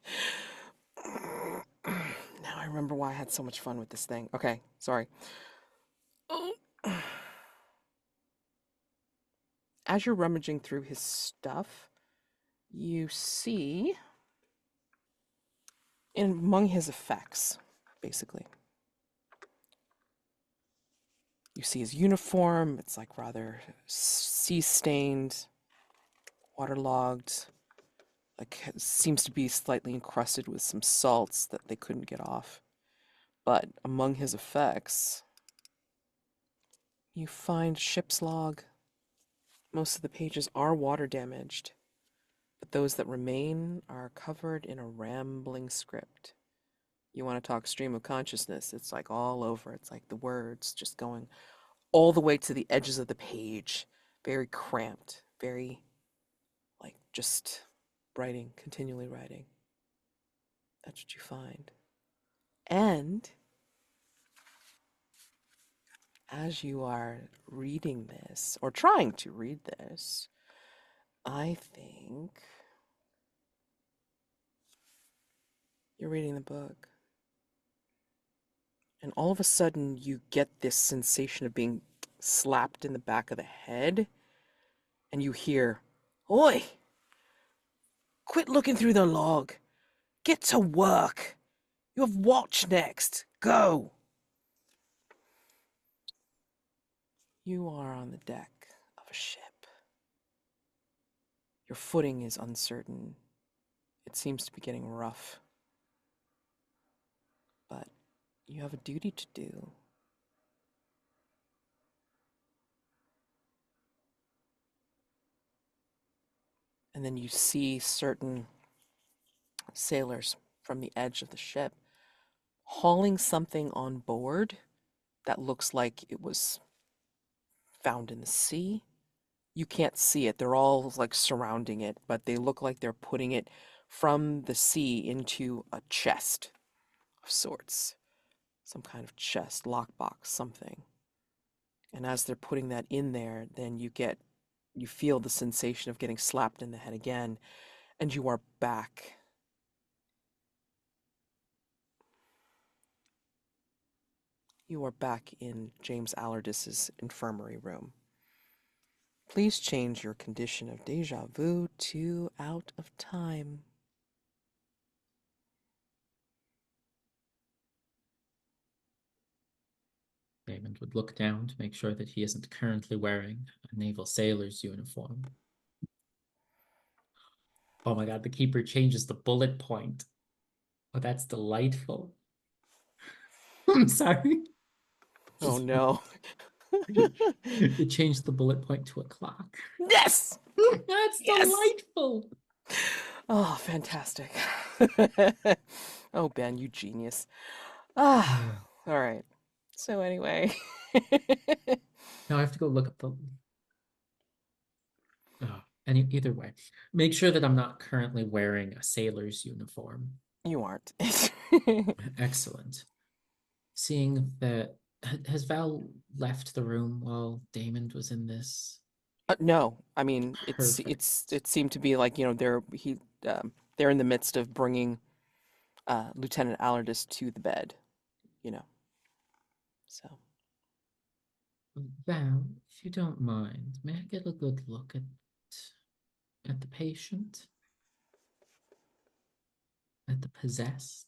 Now I remember why I had so much fun with this thing. Okay, sorry. As you're rummaging through his stuff, you see in among his effects, basically. You see his uniform, it's like rather sea-stained, waterlogged, like seems to be slightly encrusted with some salts that they couldn't get off. But among his effects, you find ship's log. Most of the pages are water damaged, but those that remain are covered in a rambling script. You want to talk stream of consciousness, it's like all over. It's like the words just going all the way to the edges of the page. Very cramped, very like just writing, continually writing. That's what you find. And as you are reading this, or trying to read this, I think you're reading the book. And all of a sudden, you get this sensation of being slapped in the back of the head. And you hear, "Oi! Quit looking through the log. Get to work. You have watch next. Go." You are on the deck of a ship. Your footing is uncertain. It seems to be getting rough. But you have a duty to do. And then you see certain sailors from the edge of the ship hauling something on board that looks like it was found in the sea. You can't see it. They're all like surrounding it, but they look like they're putting it from the sea into a chest of sorts. Some kind of chest, lockbox, something. And as they're putting that in there, then you feel the sensation of getting slapped in the head again, and you are back. You are back in James Allardyce's infirmary room. Please change your condition of déjà vu to out of time. Daymond would look down to make sure that he isn't currently wearing a naval sailor's uniform. Oh my god, the keeper changes the bullet point. Oh, that's delightful. I'm sorry. Oh no. It changed the bullet point to a clock. Yes! That's Yes! delightful. Oh, fantastic. Oh, Ben, you genius. Ah, all right. So anyway. Now I have to go look up the... Oh, either way. Make sure that I'm not currently wearing a sailor's uniform. You aren't. Excellent. Seeing that... Has Val left the room while Daymond was in this? No, I mean Perfect. it seemed to be like, they're in the midst of bringing Lieutenant Allardyce to the bed, you know. So Val, if you don't mind, may I get a good look at the patient? At the possessed?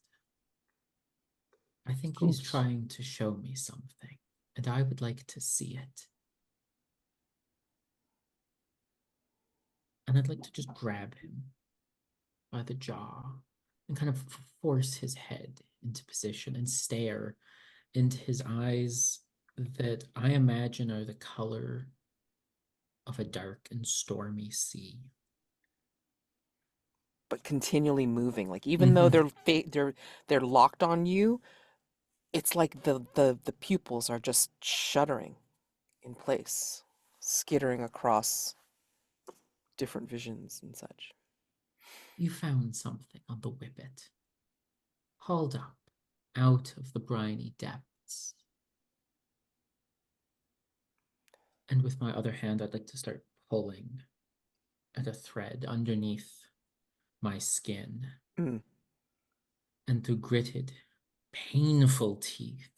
I think he's course. trying to show me something, and I would like to see it. And I'd like to just grab him by the jaw and kind of force his head into position and stare into his eyes that I imagine are the color of a dark and stormy sea. but continually moving, like even though they're locked on you, it's like the pupils are just shuddering in place, skittering across different visions and such. You found something on the Whippet, hauled up out of the briny depths. And with my other hand, I'd like to start pulling at a thread underneath my skin. Mm. And through gritted, painful teeth,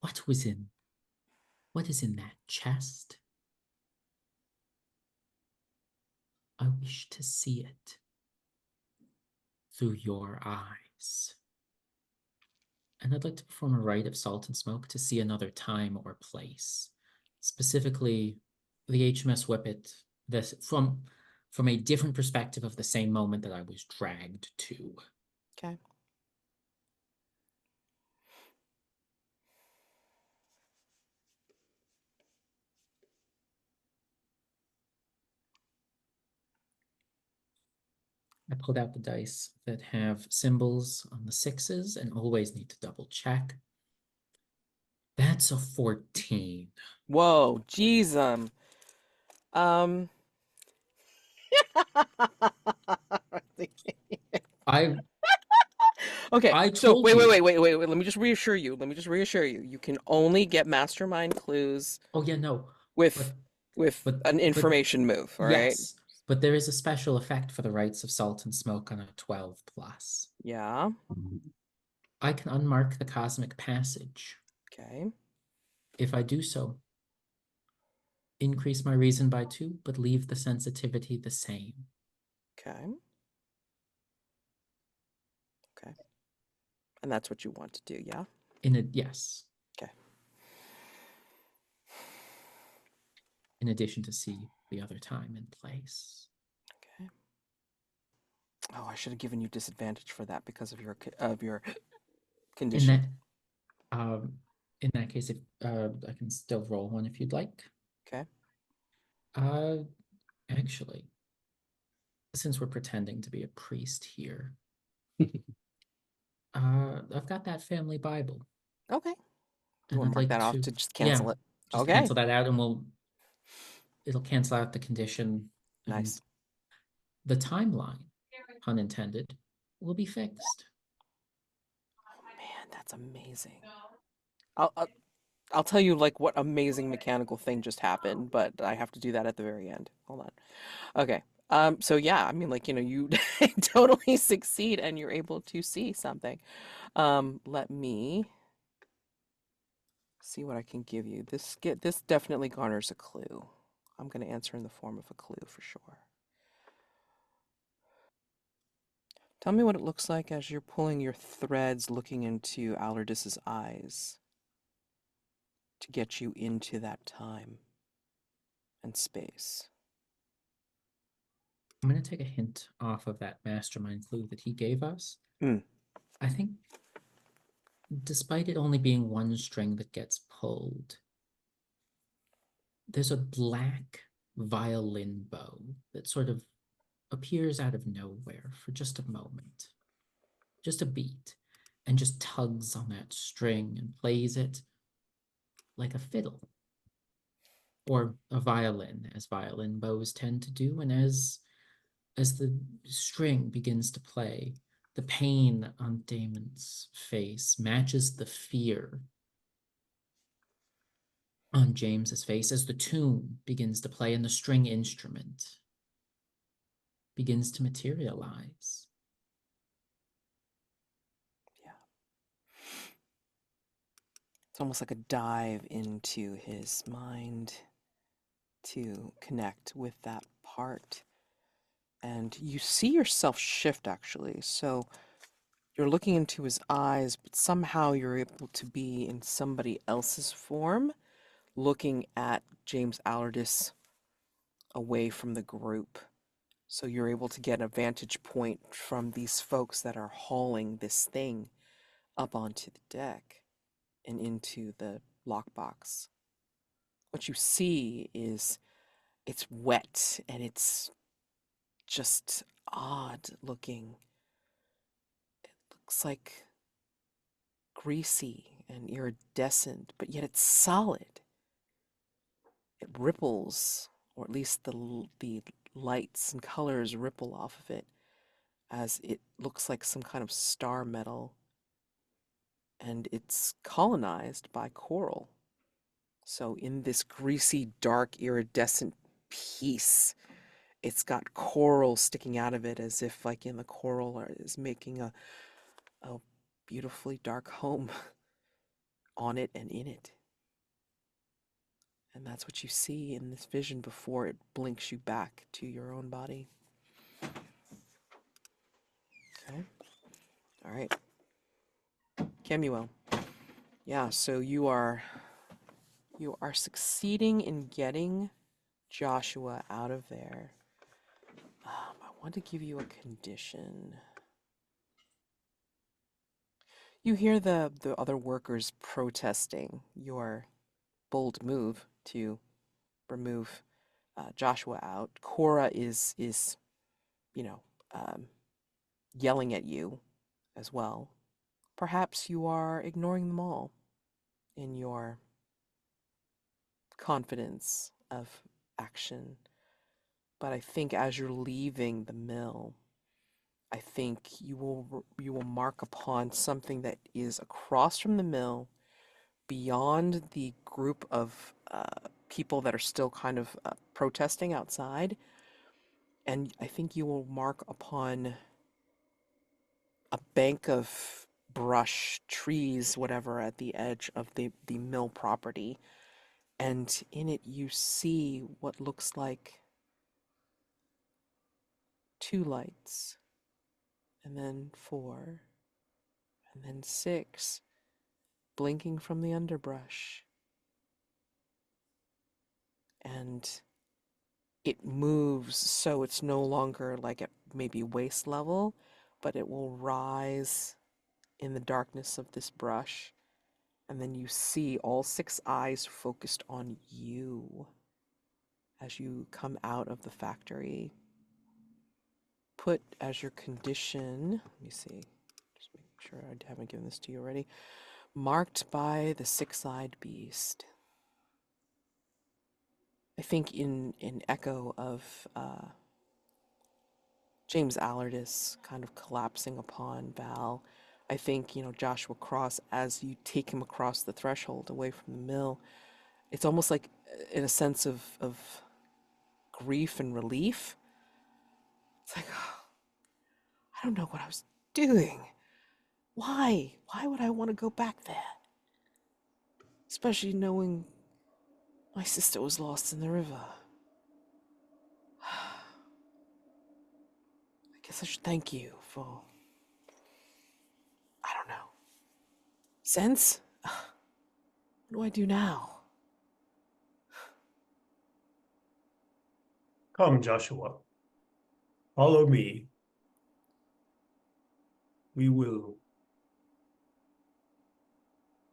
what is in that chest? I wish to see it through your eyes. And I'd like to perform a rite of salt and smoke to see another time or place. Specifically, the HMS Whippet, from a different perspective of the same moment that I was dragged to. Okay. I pulled out the dice that have symbols on the sixes and always need to double check. That's a 14. Whoa, jeez. Um, I Okay, I so told wait, wait, you. wait, wait, wait, wait. Let me just reassure you. Let me just reassure you. You can only get mastermind clues Oh yeah, no. with But with but an but information move, all right? yes. But there is a special effect for the rites of salt and smoke on a 12 plus. Yeah. I can unmark the cosmic passage. Okay. If I do so, increase my reason by 2, but leave the sensitivity the same. Okay. Okay. And that's what you want to do, yeah? Yes. Okay. In addition to see the other time and place. Okay. Oh, I should have given you disadvantage for that because of your In condition. that in that case, if I can still roll one if you'd like. Okay. Actually, since we're pretending to be a priest here, I've got that family Bible, Okay. You and want to I'd mark like that off to, to just yeah, cancel it. just Okay. cancel that out, and it'll cancel out the condition, and Nice. the timeline, pun intended, will be fixed. Oh man, that's amazing. I'll tell you like what amazing mechanical thing just happened, but I have to do that at the very end. Hold on. Okay. So yeah, I mean like, you totally succeed and you're able to see something. Let me see what I can give you. This definitely garners a clue. I'm going to answer in the form of a clue for sure. Tell me what it looks like as you're pulling your threads looking into Allardyce's eyes to get you into that time and space. I'm going to take a hint off of that mastermind clue that he gave us. Mm. I think, despite it only being one string that gets pulled, there's a black violin bow that sort of appears out of nowhere for just a moment, just a beat, and just tugs on that string and plays it like a fiddle or a violin, as violin bows tend to do. And as the string begins to play, the pain on Damon's face matches the fear on James's face as the tune begins to play and the string instrument begins to materialize. Yeah. It's almost like a dive into his mind to connect with that part. And you see yourself shift actually. So you're looking into his eyes, but somehow you're able to be in somebody else's form, looking at James Allardyce away from the group. So you're able to get a vantage point from these folks that are hauling this thing up onto the deck and into the lockbox. What you see is it's wet and it's just odd looking. It looks like greasy and iridescent, but yet it's solid. It ripples, or at least the lights and colors ripple off of it as it looks like some kind of star metal, and it's colonized by coral. So in this greasy, dark, iridescent piece, it's got coral sticking out of it as if like in the coral is making a beautifully dark home on it and in it. And that's what you see in this vision before it blinks you back to your own body. Okay. All right. Kemuel. Yeah, so you are succeeding in getting Joshua out of there. I want to give you a condition. You hear the other workers protesting your bold move to remove Joshua out. Cora is you know um, yelling at you as well. Perhaps you are ignoring them all in your confidence of action. But I think as you're leaving the mill, I think you will mark upon something that is across from the mill, beyond the group of people that are still kind of protesting outside, and I think you will mark upon a bank of brush, trees, whatever, at the edge of the mill property. And in it, you see what looks like 2 lights, and then 4, and then 6, blinking from the underbrush. And it moves so it's no longer like at maybe waist level, but it will rise in the darkness of this brush. And then you see all 6 eyes focused on you as you come out of the factory. Put as your condition, let me see, just make sure I haven't given this to you already, marked by the 6-eyed beast. I think in echo of James Allardyces kind of collapsing upon Val, I think, Joshua Cross, as you take him across the threshold away from the mill, it's almost like in a sense of grief and relief. It's like, oh, I don't know what I was doing. Why? Why would I want to go back there? Especially knowing my sister was lost in the river. I guess I should thank you for, I don't know, sense? What do I do now? Come, Joshua. Follow me. We will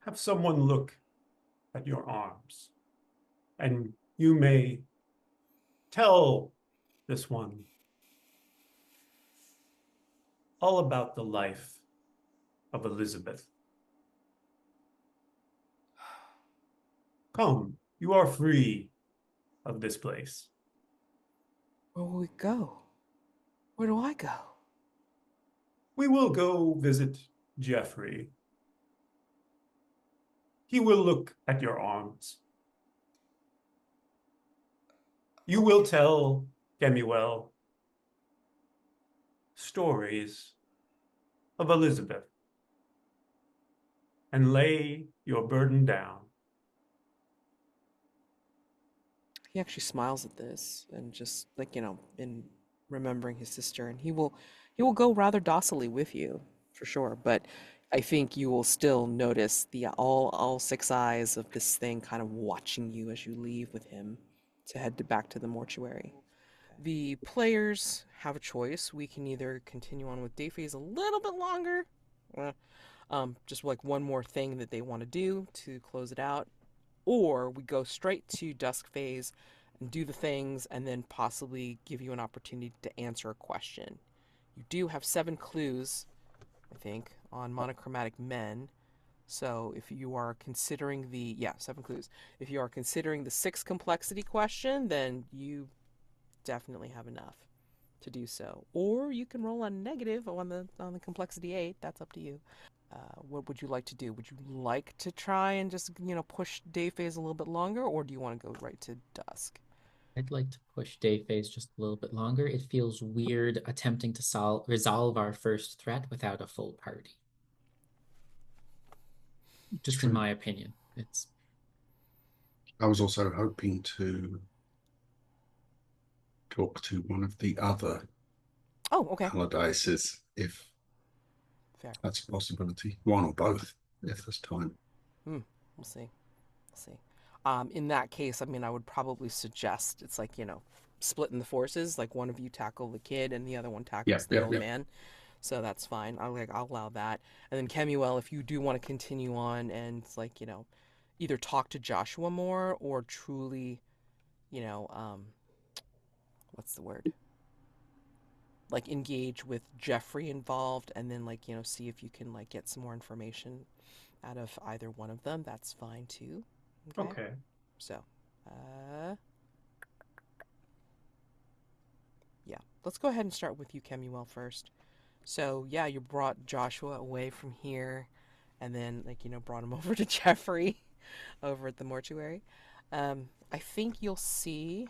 have someone look at your arms, and you may tell this one all about the life of Elizabeth. Come, you are free of this place. Where will we go? Where do I go? We will go visit Geoffrey. He will look at your arms. You will tell Kemuel stories of Elizabeth and lay your burden down. He actually smiles at this and just like, in remembering his sister, and he will go rather docilely with you for sure, but I think you will still notice the all 6 eyes of this thing kind of watching you as you leave with him to head back to the mortuary. The players have a choice. We can either continue on with day phase a little bit longer, eh, just like one more thing that they want to do to close it out, or we go straight to dusk phase and do the things and then possibly give you an opportunity to answer a question. You do have 7 clues, I think, on monochromatic men. So if you are considering 7 clues. If you are considering the 6 complexity question, then you definitely have enough to do so. Or you can roll a negative on the complexity 8. That's up to you. What would you like to do? Would you like to try and just, push day phase a little bit longer, or do you want to go right to dusk? I'd like to push day phase just a little bit longer. It feels weird attempting to resolve our first threat without a full party. Just in my opinion. I was also hoping to talk to one of the other Oh, okay. Allardyces, if Fair. that's a possibility. One or both, if there's time. We'll see. In that case, I mean, I would probably suggest it's like, splitting the forces, like one of you tackle the kid and the other one tackles the old man. So that's fine. I'll allow that. And then Kemuel, if you do want to continue on and like, either talk to Joshua more or truly, what's the word? Like engage with Geoffrey involved and then like, see if you can like get some more information out of either one of them, that's fine too. Okay. So, Yeah. Let's go ahead and start with you, Kemuel, first. So, yeah, you brought Joshua away from here and then, brought him over to Jeffrey over at the mortuary. I think you'll see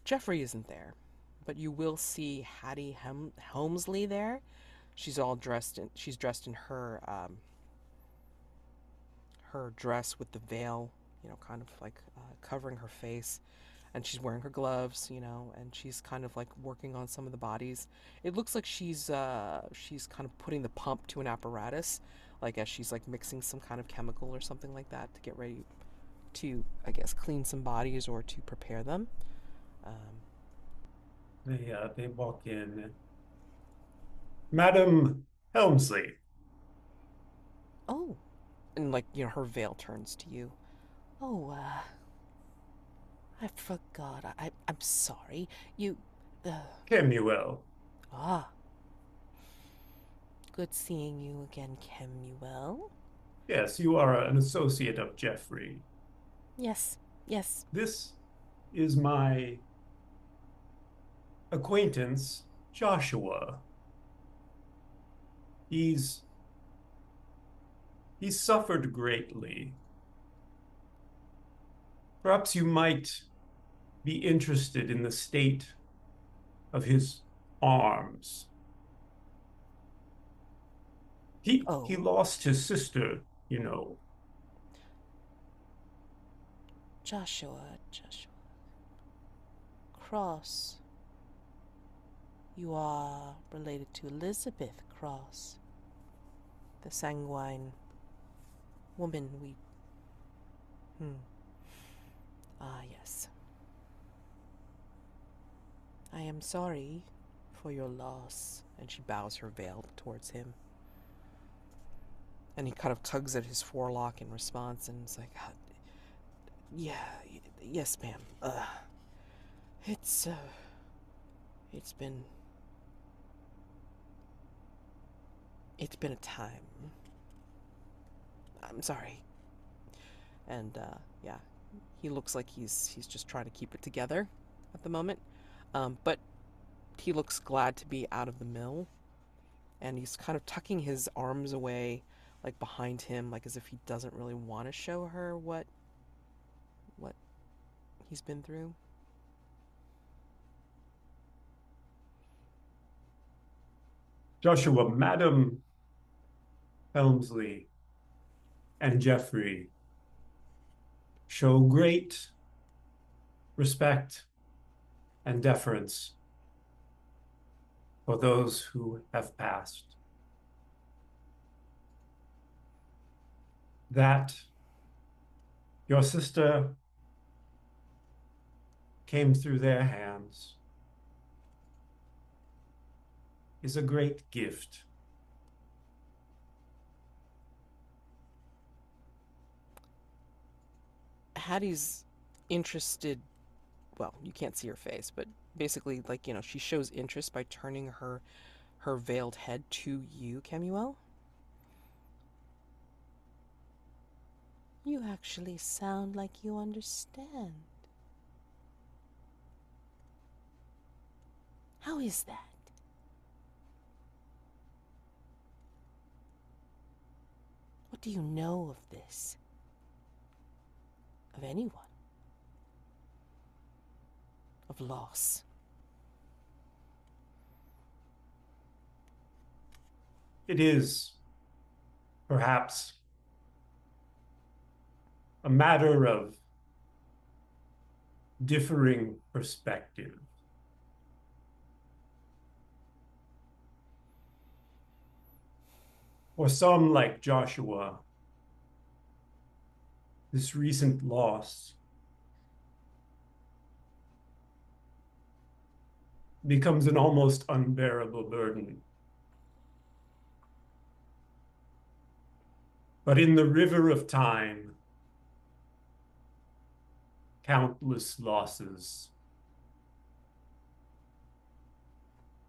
Jeffrey isn't there, but you will see Hattie Helmsley there. She's dressed in her dress with the veil, kind of like covering her face, and she's wearing her gloves, and she's kind of like working on some of the bodies. It looks like she's kind of putting the pump to an apparatus, like as she's like mixing some kind of chemical or something like that to get ready to, I guess, clean some bodies or to prepare them. They walk in. Madam Helmsley. Oh, and her veil turns to you. Oh, I forgot. I'm sorry. You, Kemuel. ah, good seeing you again, Kemuel. Yes, you are an associate of Jeffrey. Yes, yes. This is my acquaintance, Joshua. He's suffered greatly. Perhaps you might be interested in the state of his arms. He Oh, lost his sister, you know. Joshua. Cross. You are related to Elizabeth Cross, the sanguine woman we... Ah, yes. I am sorry for your loss. And she bows her veil towards him. And he kind of tugs at his forelock in response, and it's like, yeah, yes, ma'am. It's been a time. I'm sorry. And, yeah, he looks like he's just trying to keep it together at the moment. But he looks glad to be out of the mill, and he's kind of tucking his arms away, like behind him, like as if he doesn't really want to show her what he's been through. Joshua, Madam Helmsley and Jeffrey show great respect and deference for those who have passed. That your sister came through their hands is a great gift. Hattie's interested. Well, you can't see her face, but basically, she shows interest by turning her veiled head to you, Kemuel. You actually sound like you understand. How is that? What do you know of this? Of anyone? Of loss? It is perhaps a matter of differing perspective. For some, like Joshua, this recent loss becomes an almost unbearable burden. But in the river of time, countless losses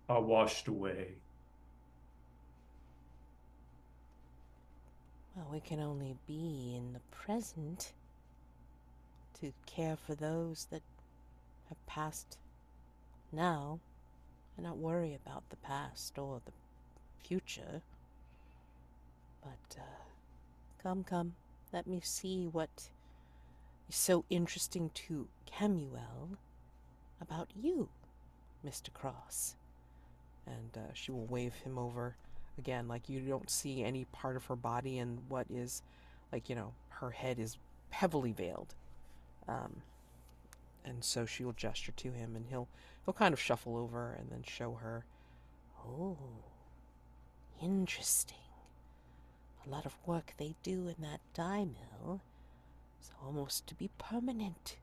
are washed away. Well, we can only be in the present to care for those that have passed now and not worry about the past or the future. But, come, let me see what is so interesting to Kemuel about you, Mr. Cross. And she will wave him over again, like you don't see any part of her body, and what is, like, her head is heavily veiled. And so she will gesture to him, and he'll kind of shuffle over and then show her. Oh, interesting. A lot of work they do in that dye mill is almost to be permanent.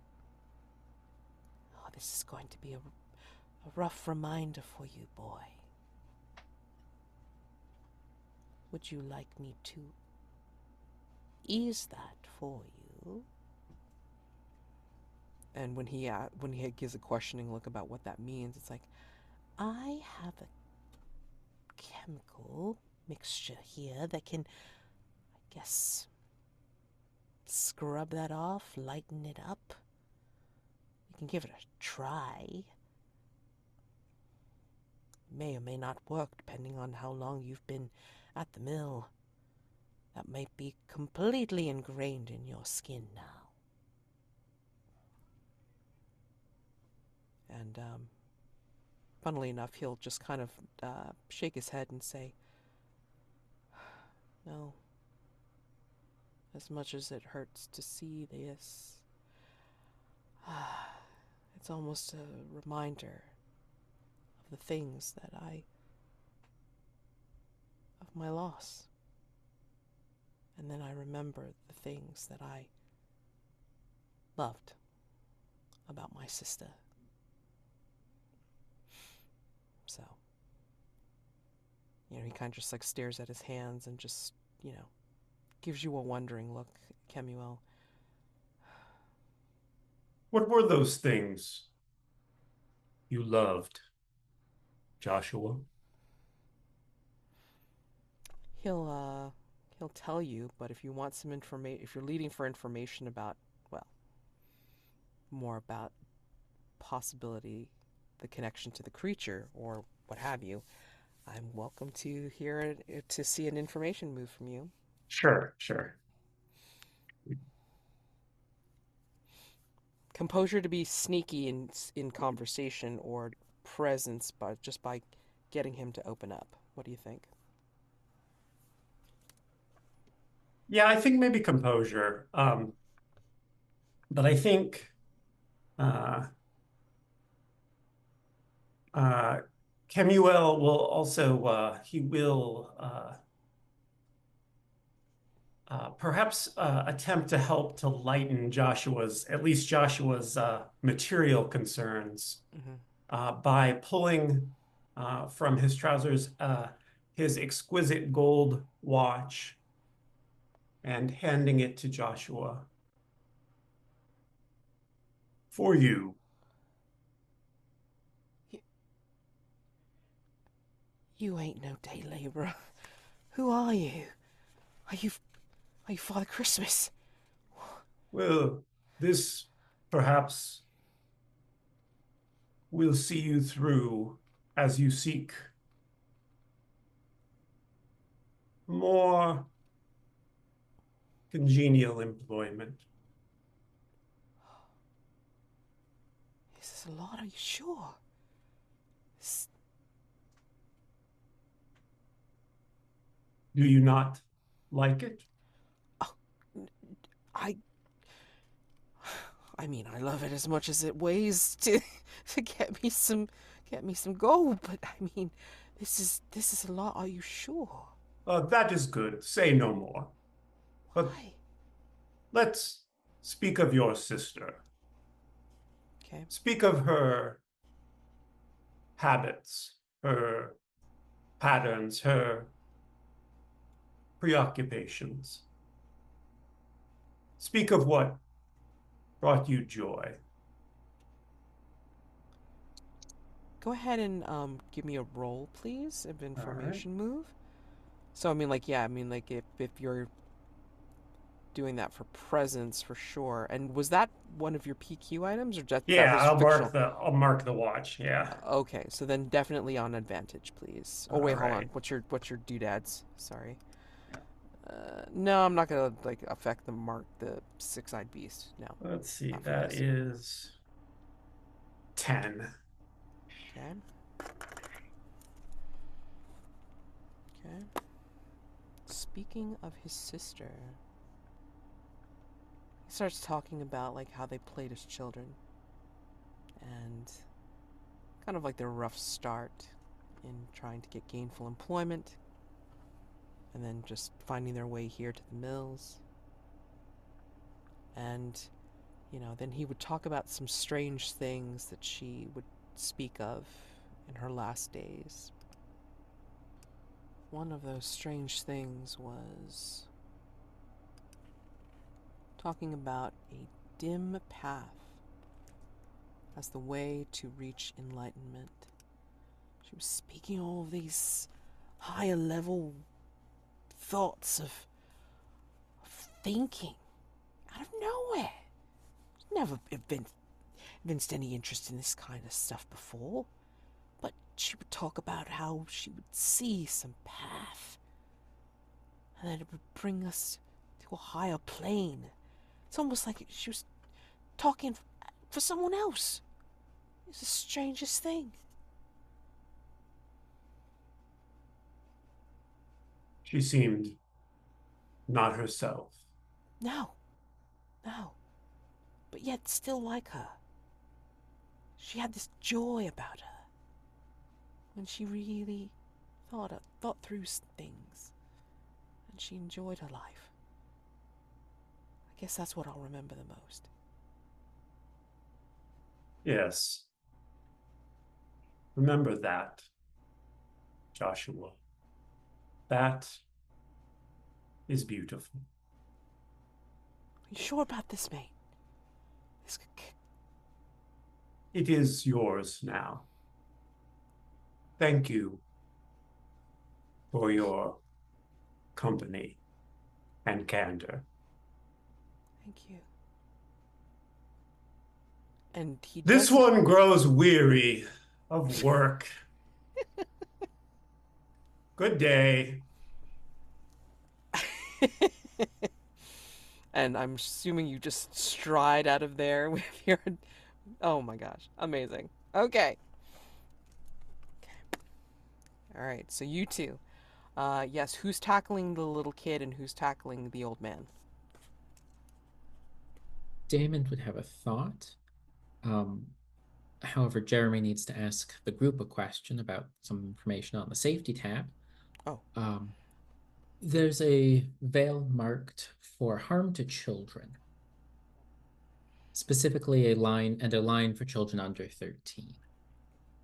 Oh, this is going to be a rough reminder for you, boy. Would you like me to ease that for you? And when he gives a questioning look about what that means, it's like, I have a chemical mixture here that can, I guess, scrub that off, lighten it up. You can give it a try. May or may not work depending on how long you've been at the mill. That might be completely ingrained in your skin now. And, funnily enough, he'll just kind of shake his head and say, no, as much as it hurts to see this, it's almost a reminder of the things of my loss. And then I remember the things that I loved about my sister. So, he kind of just like stares at his hands and just, gives you a wondering look, Kemuel. What were those things you loved, Joshua? He'll tell you, but if you want some information, if you're leading for information about, well, more about possibility, the connection to the creature, or what have you, I'm welcome to to see an information move from you. Sure. Composure to be sneaky in conversation, or presence, but just by getting him to open up. What do you think? Yeah, I think maybe composure. But I think Kemuel will also he will perhaps attempt to help to lighten at least Joshua's material concerns by pulling from his trousers his exquisite gold watch and handing it to Joshua. For you. You ain't no day laborer. Who are you? Are you Father Christmas? Well, this perhaps will see you through as you seek more congenial employment. Is this a lot? Are you sure? Do you not like it? Oh, I mean, I love it as much as it weighs to get me some gold, but I mean, this is a lot. Are you sure? That is good. Say no more. But Why? let's speak of your sister. Okay. Speak of her habits, her patterns, her preoccupations. Speak of what brought you joy. Go ahead and give me a roll, please, of information All right. move. So I mean, like, yeah, I mean, like, if you're doing that for presents for sure. And was that one of your PQ items, or just that Yeah, was I'll fictional? mark the watch. Yeah. Okay, so then definitely on advantage, please. Oh All wait, hold on. right. What's your doodads? Sorry. No, I'm not gonna like affect the six-eyed beast. No. Let's see. Not for That this. is 10. Okay. Okay. Speaking of his sister, he starts talking about like how they played as children and kind of like their rough start in trying to get gainful employment and then just finding their way here to the mills. And, you know, then he would talk about some strange things that she would speak of in her last days. One of those strange things was talking about a dim path as the way to reach enlightenment. She was speaking all of these higher level thoughts of thinking out of nowhere. Never evinced any interest in this kind of stuff before, but she would talk about how she would see some path and then it would bring us to a higher plane. It's almost like she was talking for someone else. It's the strangest thing. She seemed not herself. No, but yet still like her. She had this joy about her when she really thought through things, and she enjoyed her life. I guess that's what I'll remember the most. Yes. Remember that, Joshua. That is beautiful. Are you sure about this, mate? It is yours now. Thank you for your company and candor. Thank you. And he This does... one grows weary of work. Good day. And I'm assuming you just stride out of there with your... Oh my gosh, amazing. Okay. All right, so you two. Yes, who's tackling the little kid and who's tackling the old man? Daymond would have a thought. However, Jeremy needs to ask the group a question about some information on the safety tab. Oh. There's a veil marked for harm to children. Specifically a line for children under 13.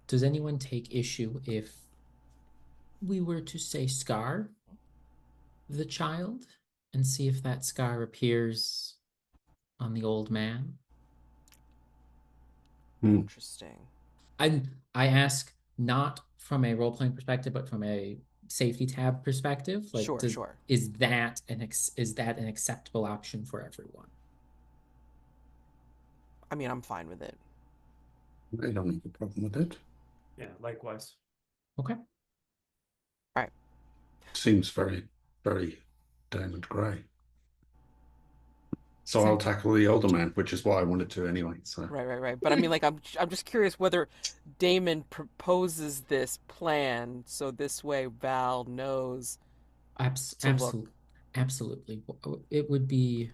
Does anyone take issue if we were to say scar the child and see if that scar appears on the old man? Interesting. I ask not from a role-playing perspective, but from a safety tab perspective. Like, Sure. Is that an acceptable option for everyone? I mean, I'm fine with it. I don't have a problem with it. Yeah, likewise. Okay. All right. Seems very, very Daymond Grey. So I'll tackle the older man, which is what I wanted to anyway. So Right. But I mean, like, I'm just curious whether Daymond proposes this plan so this way Val knows to look. Absolutely. It would be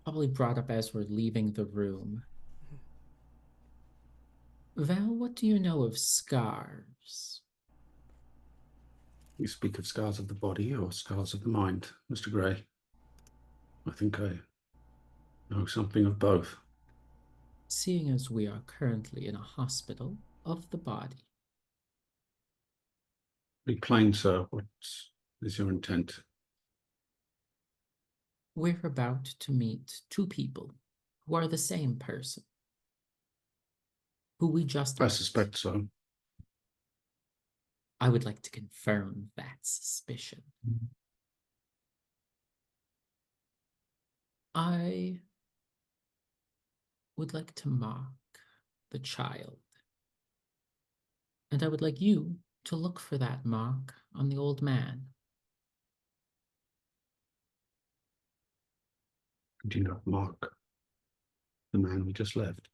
probably brought up as we're leaving the room. Val, what do you know of scars? you speak of scars of the body or scars of the mind, Mr. Grey? I think I know something of both. Seeing as we are currently in a hospital of the body. Be plain, sir. What is your intent? We're about to meet two people who are the same person, who we just I met. suspect so. I would like to confirm that suspicion. I would like to mark the child, and I would like you to look for that mark on the old man. Do you know Mark, the man we just left?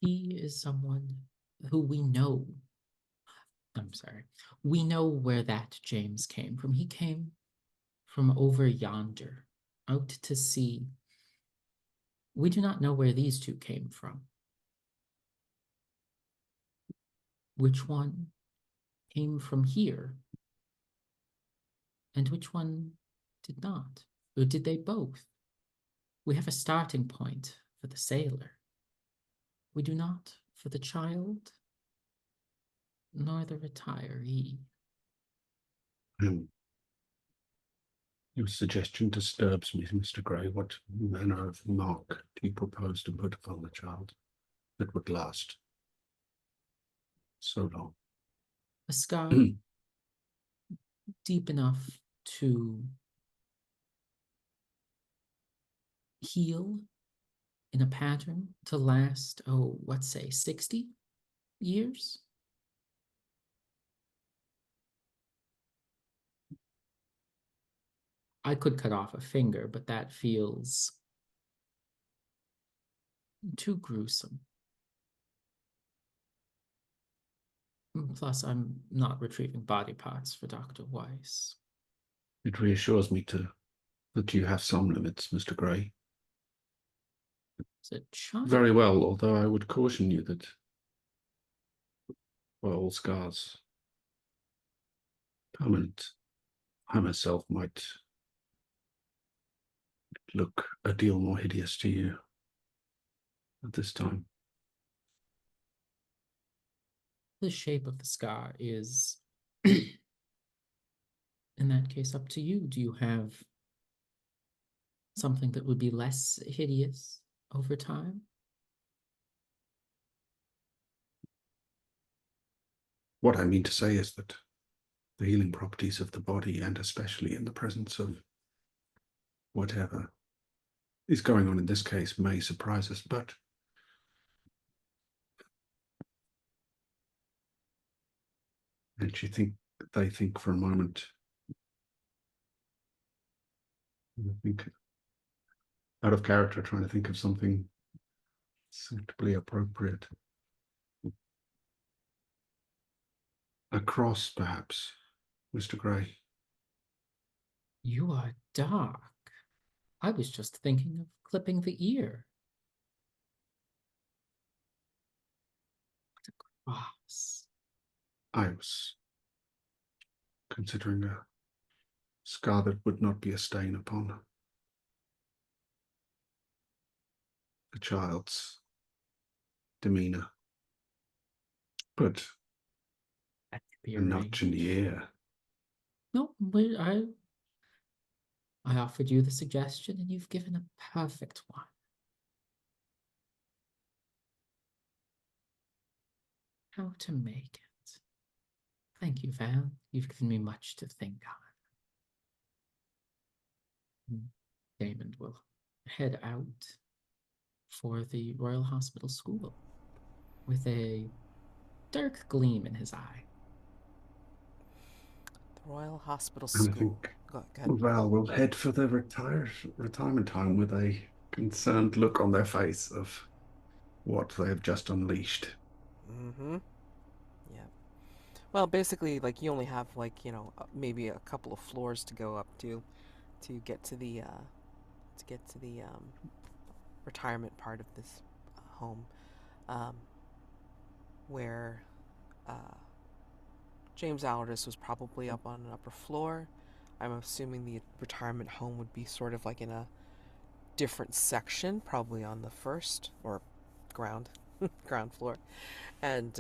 He is someone who we know. We know where that James came from. He came from over yonder, out to sea. We do not know where these two came from. Which one came from here, and which one did not? Or did they both? We have a starting point for the sailor. We do not for the child, nor the retiree. Your suggestion disturbs me, Mr. Gray. What manner of mark do you propose to put upon the child that would last so long? A scar deep enough to heal in a pattern to last, let's say 60 years? I could cut off a finger, but that feels too gruesome. Plus, I'm not retrieving body parts for Dr. Weiss. It reassures me that you have some limits, Mr. Gray. It's a child. Very well, although I would caution you that, well, all scars permanent. I myself might look a deal more hideous to you at this time. The shape of the scar is, in that case, up to you. Do you have something that would be less hideous over time? What I mean to say is that the healing properties of the body, and especially in the presence of whatever is going on in this case, may surprise us, but and you think they think for a moment, I think out of character, trying to think of something suitably appropriate. A cross, perhaps, Mr. Gray. You are dark. I was just thinking of clipping the ear. What a cross. I was considering a scar that would not be a stain upon the child's demeanor, but That could be a notch in the ear. No, but I offered you the suggestion and you've given a perfect one. How to make it. Thank you, Val. You've given me much to think on. Daymond will head out for the Royal Hospital School with a dark gleam in his eye. The Royal Hospital And I School. think Go ahead. Val will head for the retirement home with a concerned look on their face of what they have just unleashed. Mm-hmm. Yeah. Well, basically, like you only have maybe a couple of floors to go up to get to the retirement part of this home, um, where James Allardyces was probably up on an upper floor. I'm assuming the retirement home would be sort of like in a different section, probably on the first or ground floor, and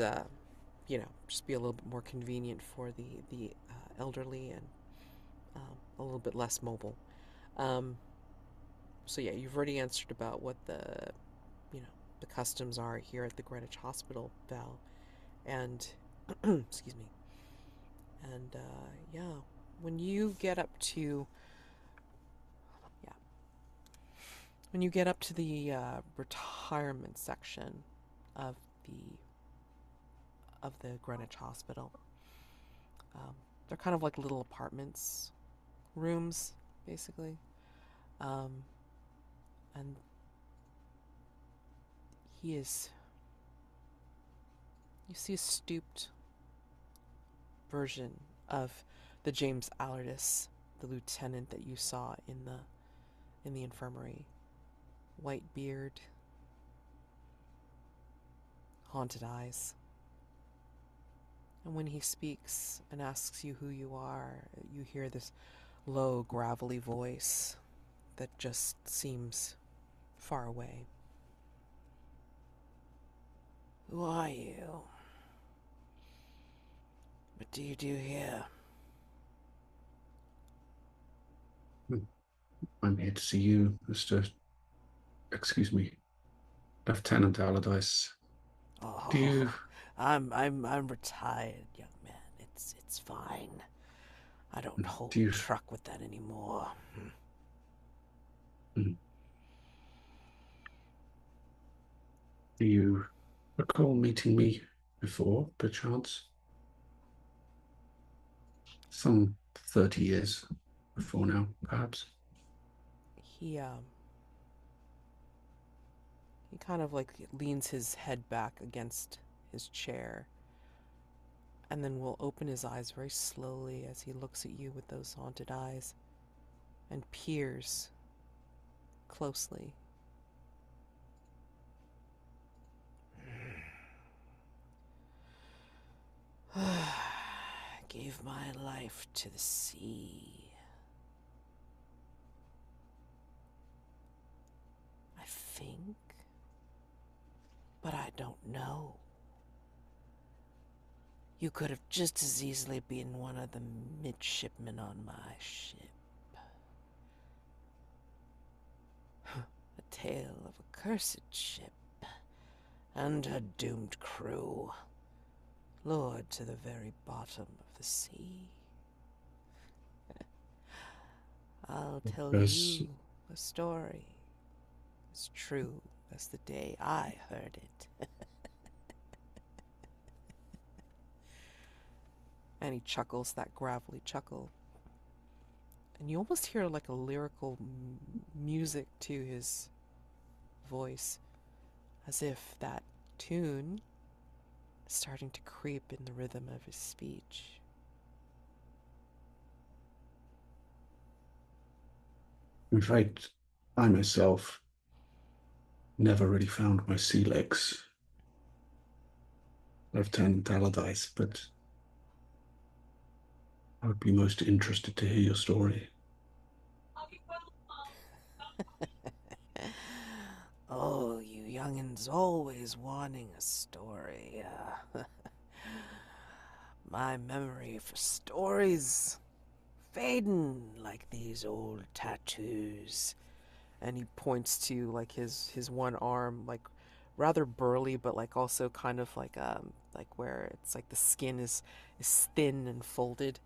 just be a little bit more convenient for the elderly and a little bit less mobile. So yeah, you've already answered about what the, the customs are here at the Greenwich Hospital, Val, and excuse me. And yeah, when you get up to yeah, when you get up to the retirement section of the Greenwich Hospital, they're kind of like little apartments, rooms, basically. Um, and he is. You see a stooped version of the James Allardyces, the lieutenant that you saw in the infirmary. White beard, haunted eyes. And when he speaks and asks you who you are, you hear this low, gravelly voice that just seems far away. Who are you? What do you do here? I'm here to see you, excuse me, Lieutenant Allardyce. Do you? Oh, I'm retired, young man. It's fine. I don't hold Do you? truck with that anymore. Do you recall meeting me before, perchance? Some 30 years before now, perhaps. He kind of like leans his head back against his chair and then will open his eyes very slowly as he looks at you with those haunted eyes and peers closely. Gave my life to the sea. I think, but I don't know. You could have just as easily been one of the midshipmen on my ship. A tale of a cursed ship and her doomed crew, lured to the very bottom of the sea. I'll tell you a story as true as the day I heard it. And he chuckles that gravelly chuckle. And you almost hear like a lyrical music to his voice, as if that tune is starting to creep in the rhythm of his speech. In fact, I myself never really found my sea legs, Lieutenant Allardyce, but I would be most interested to hear your story. Oh, you young'uns always wanting a story. My memory for stories fading like these old tattoos. And he points to like his one arm, like rather burly, but like also kind of like where it's like the skin is thin and folded,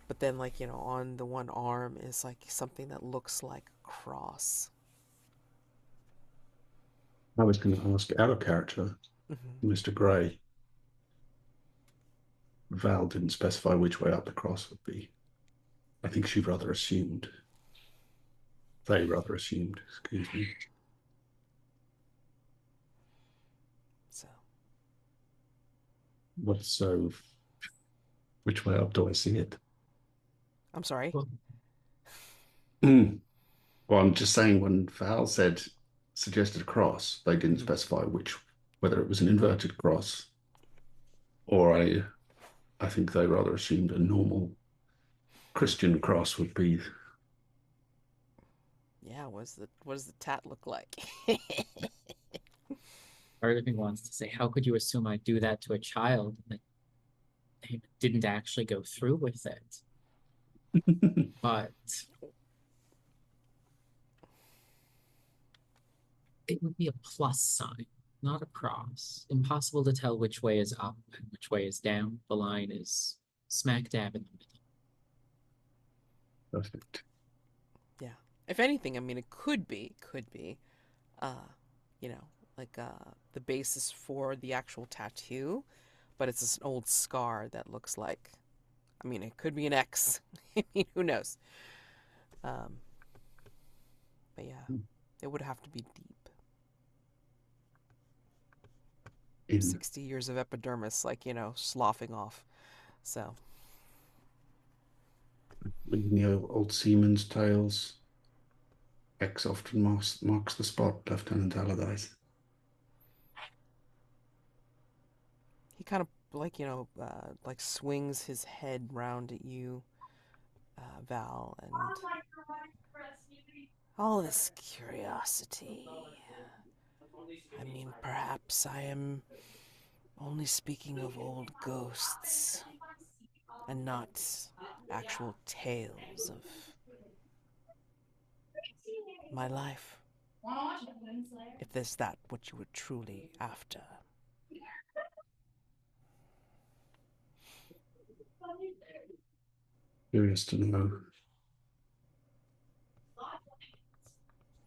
but then like on the one arm is like something that looks like a cross. I was going to ask our character, Mm-hmm. Mr. Gray. Val didn't specify which way up the cross would be. I think she rather assumed. They rather assumed, excuse me. So Which way up do I see it? I'm sorry. Well, Well, I'm just saying when Val suggested a cross, they didn't specify whether it was an inverted cross or I think they rather assumed a normal Christian cross would be. Yeah, what does the tat look like? part of me wants to say, how could you assume I'd do that to a child that didn't actually go through with it? But It would be a plus sign, not a cross. Impossible to tell which way is up and which way is down. The line is smack dab in the middle. Perfect. Yeah. If anything, I mean, it could be, uh, you know, like the basis for the actual tattoo, but it's an old scar that looks like, I mean, it could be an X. I mean, who knows? Um, but yeah, it would have to be deep. In 60 years of epidermis, like, sloughing off. So, in the old seamen's tales, X often marks the spot, Lieutenant Allardyce. he kind of, like, like swings his head round at you, Val, and all this curiosity. I mean, perhaps I am only speaking of old ghosts and not actual tales of my life. If there's that what you were truly after. Curious to know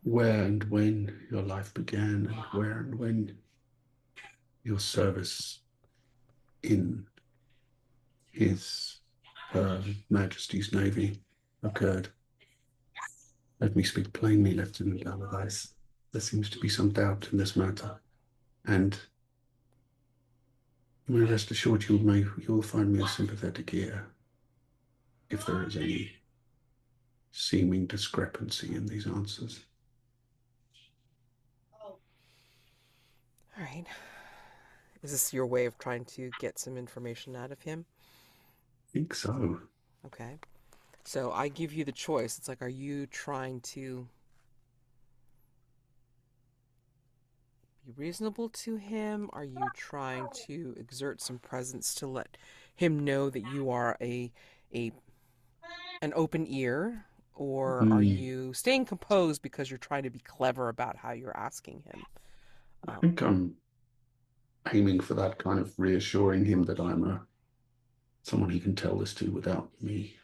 where and when your life began, and where and when your service in His Majesty's Navy occurred. Let me speak plainly, Lieutenant Allardyce. There seems to be some doubt in this matter, and you may rest assured you'll find me a sympathetic ear if there is any seeming discrepancy in these answers. All right. Is this your way of trying to get some information out of him? I think so. Okay. So I give you the choice. It's like, are you trying to be reasonable to him? Are you trying to exert some presence to let him know that you are an open ear? Or are you staying composed because you're trying to be clever about how you're asking him? I think I'm aiming for that, kind of reassuring him that I'm someone he can tell this to without me,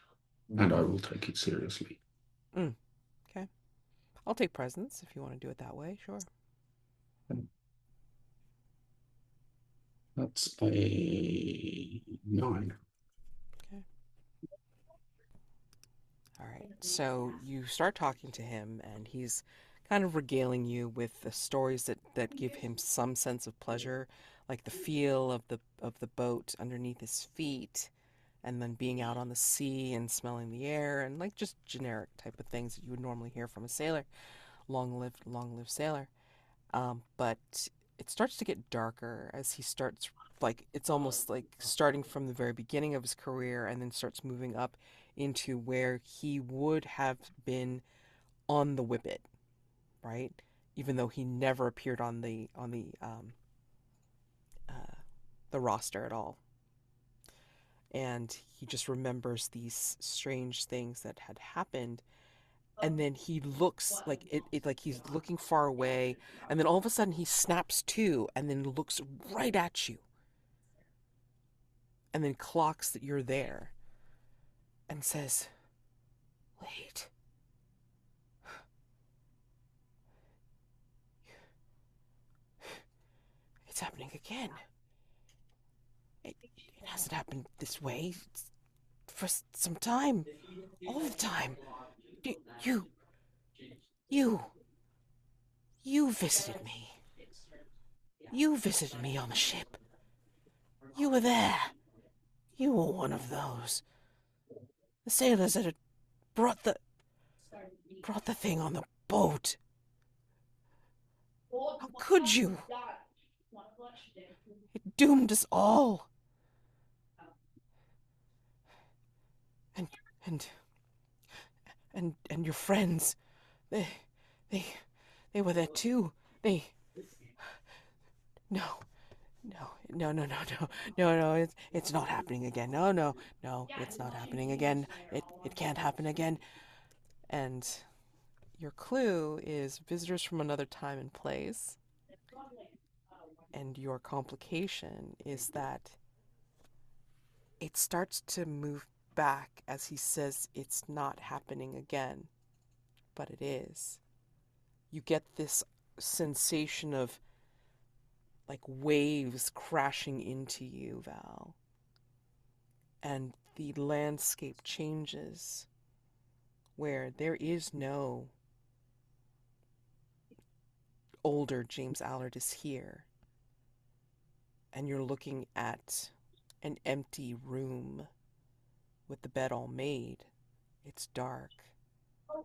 and I will take it seriously. Okay. I'll take presence if you want to do it that way, sure. That's a 9. Okay. All right. So you start talking to him, and he's kind of regaling you with the stories that give him some sense of pleasure, like the feel of the boat underneath his feet, and then being out on the sea and smelling the air, and like just generic type of things that you would normally hear from a sailor, long live sailor. But it starts to get darker as he starts, like, it's almost like starting from the very beginning of his career and then starts moving up into where he would have been on the Whippet, right? Even though he never appeared on the roster at all. And he just remembers these strange things that had happened, and then he looks like it like he's looking far away, and then all of a sudden he snaps to and then looks right at you, and then clocks that you're there and says, "Wait, it's happening again. It hasn't happened this way for some time, all the time. You you you visited me. You visited me on the ship. You were there. You were one of those. The sailors that had brought the thing on the boat. How could you? It doomed us all. And and your friends, they were there too. No, no, it's not happening again. No, it's not happening again. It can't happen again. And your clue is visitors from another time and place. And your complication is that it starts to move back as he says it's not happening again, but it is. You get this sensation of like waves crashing into you, Val. And the landscape changes where there is no older James Allardyce here. And you're looking at an empty room with the bed all made. It's dark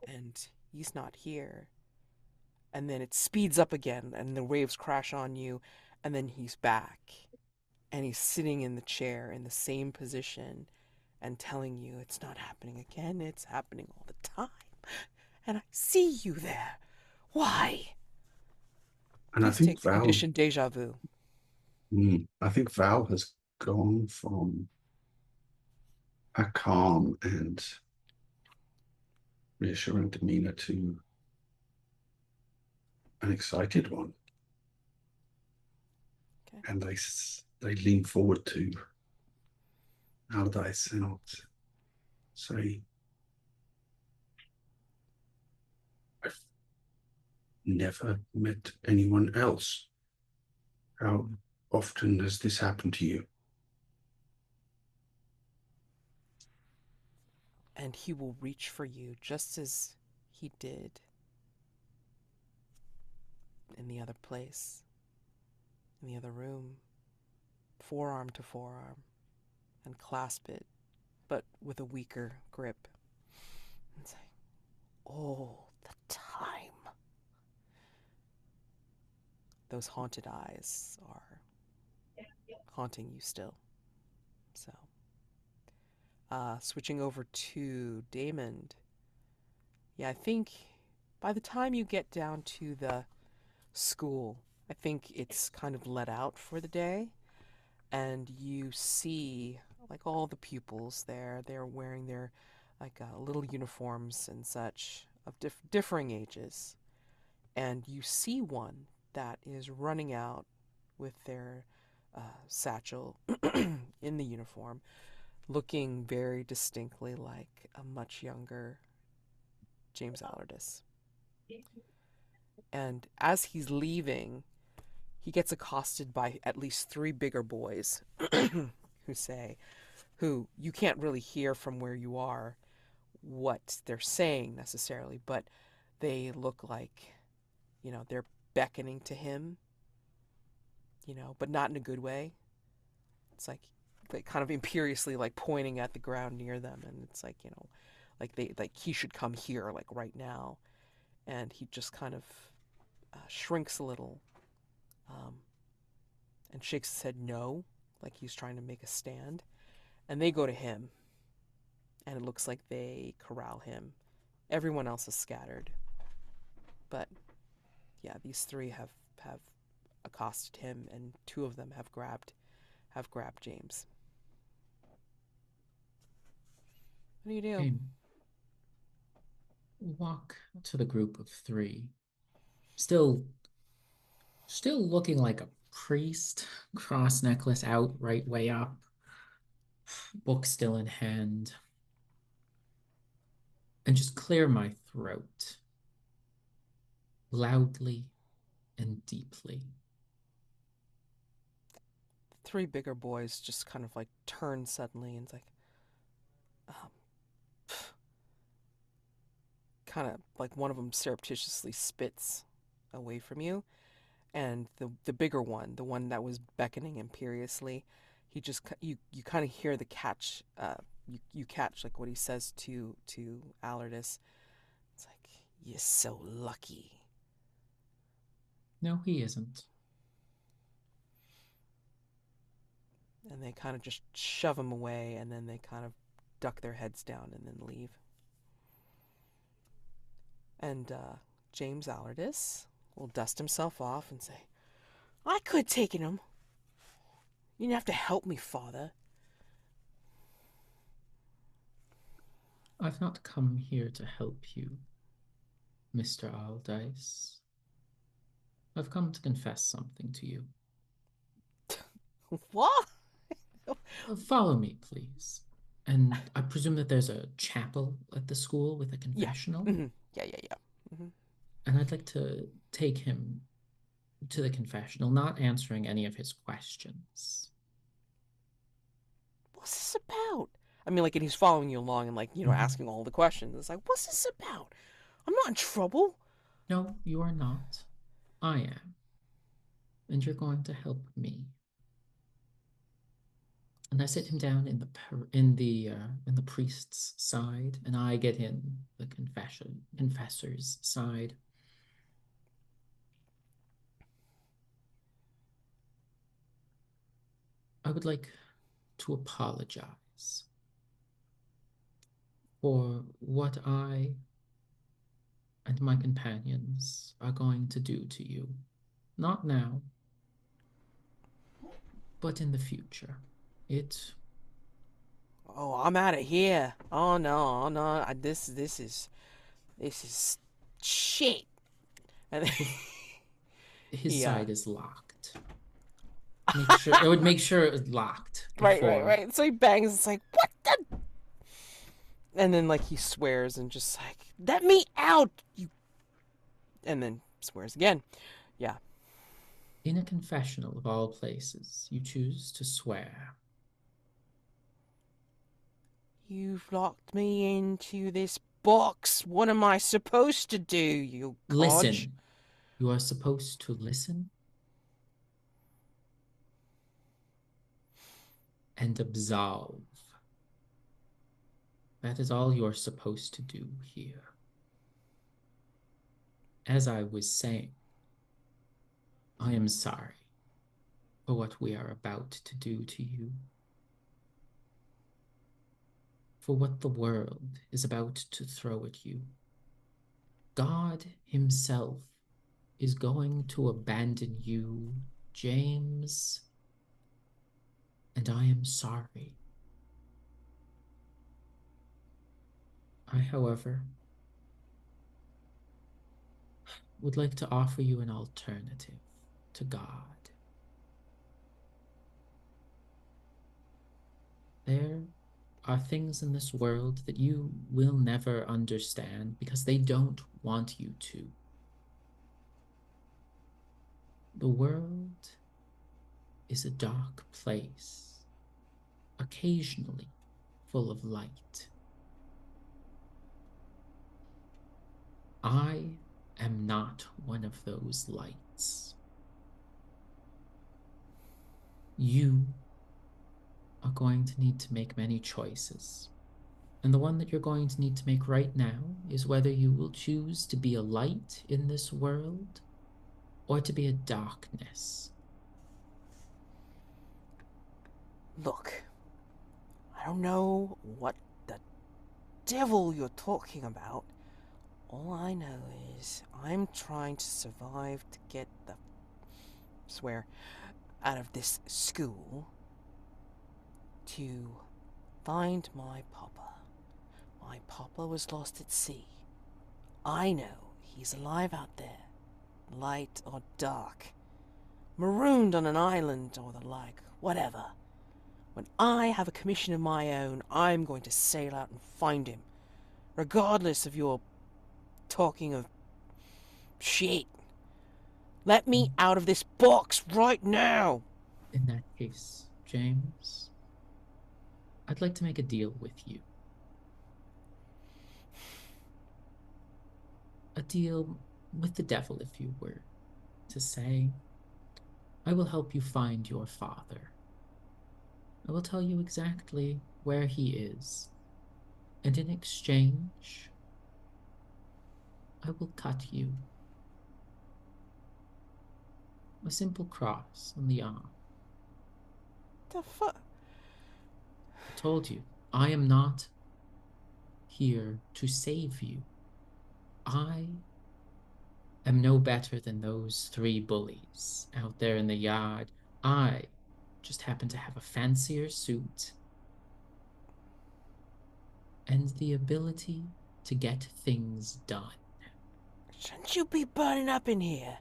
and he's not here. And then it speeds up again and the waves crash on you and then he's back. And he's sitting in the chair in the same position and telling you it's not happening again, it's happening all the time. And I see you there. Why? And I Please take think the Val, condition deja vu. I think Val has gone from a calm and reassuring demeanor to an excited one. Okay. And they lean forward to Allardyce and say, I've never met anyone else. How often has this happened to you? And he will reach for you just as he did in the other place, in the other room, forearm to forearm, and clasp it, but with a weaker grip. And say, all the time. Those haunted eyes are haunting you still. So, switching over to Daymond. Yeah, I think by the time you get down to the school, I think it's kind of let out for the day. And you see like all the pupils there. They're wearing their like little uniforms and such of differing ages. And you see one that is running out with their satchel in the uniform, looking very distinctly like a much younger James Allardyce. And as he's leaving, he gets accosted by at least three bigger boys who you can't really hear from where you are what they're saying necessarily, but they look like, they're beckoning to him, but not in a good way. It's like they kind of imperiously like pointing at the ground near them, and it's like, like he should come here like right now. And he just kind of shrinks a little, um, and shakes his head no, like he's trying to make a stand. And they go to him, and it looks like they corral him. Everyone else is scattered, but yeah, these three have accosted him, and two of them have grabbed James. What do you do? Okay. Walk to the group of three. Still looking like a priest, cross necklace out, right way up, book still in hand, and just clear my throat loudly and deeply. Three bigger boys just kind of like turn suddenly, and it's like, um, kind of like one of them surreptitiously spits away from you, and the bigger one, the one that was beckoning imperiously, he just you kind of hear the catch. You catch like what he says to Allardyce. It's like, you're so lucky. No, he isn't. And they kind of just shove him away, and then they kind of duck their heads down and then leave. And James Allardyce will dust himself off and say, I could have taken him. You didn't have to help me, Father. I've not come here to help you. Mr. Allardyce. I've come to confess something to you. What? Follow me, please. And I presume that there's a chapel at the school with a Yeah. confessional. Yeah. And I'd like to take him to the confessional, not answering any of his questions. What's this about? I mean, like, and he's following you along and, like, asking all the questions. It's like, what's this about? I'm not in trouble. No, you are not. I am. And you're going to help me. And I sit him down in the priest's side, and I get in the confessor's side. I would like to apologize for what I and my companions are going to do to you. Not now, but in the future. Oh, I'm out of here. Oh no, this is shit. And His Yeah. side is locked. It would make sure it was locked before. Right. So he bangs. It's like, what the? And then, like, he swears and just like, let me out, you. And then swears again. Yeah. In a confessional of all places, you choose to swear. You've locked me into this box. What am I supposed to do, you codge? Listen. You are supposed to listen and absolve. That is all you are supposed to do here. As I was saying, I am sorry for what we are about to do to you, for what the world is about to throw at you. God himself is going to abandon you, James, and I am sorry. I, however, would like to offer you an alternative to God. There are things in this world that you will never understand because they don't want you to. The world is a dark place, occasionally full of light. I am not one of those lights. You are going to need to make many choices. And the one that you're going to need to make right now is whether you will choose to be a light in this world or to be a darkness. Look, I don't know what the devil you're talking about. All I know is I'm trying to survive to get the swear out of this school to find my papa. My papa was lost at sea. I know he's alive out there, light or dark, marooned on an island or the like, whatever. When I have a commission of my own, I'm going to sail out and find him, regardless of your talking of shit. Let me out of this box right now. In that case, James, I'd like to make a deal with you. A deal with the devil, if you were to say. I will help you find your father. I will tell you exactly where he is, and in exchange, I will cut you a simple cross on the arm. The fuck? I told you, I am not here to save you. I am no better than those 3 bullies out there in the yard. I just happen to have a fancier suit and the ability to get things done. Shouldn't you be burning up in here?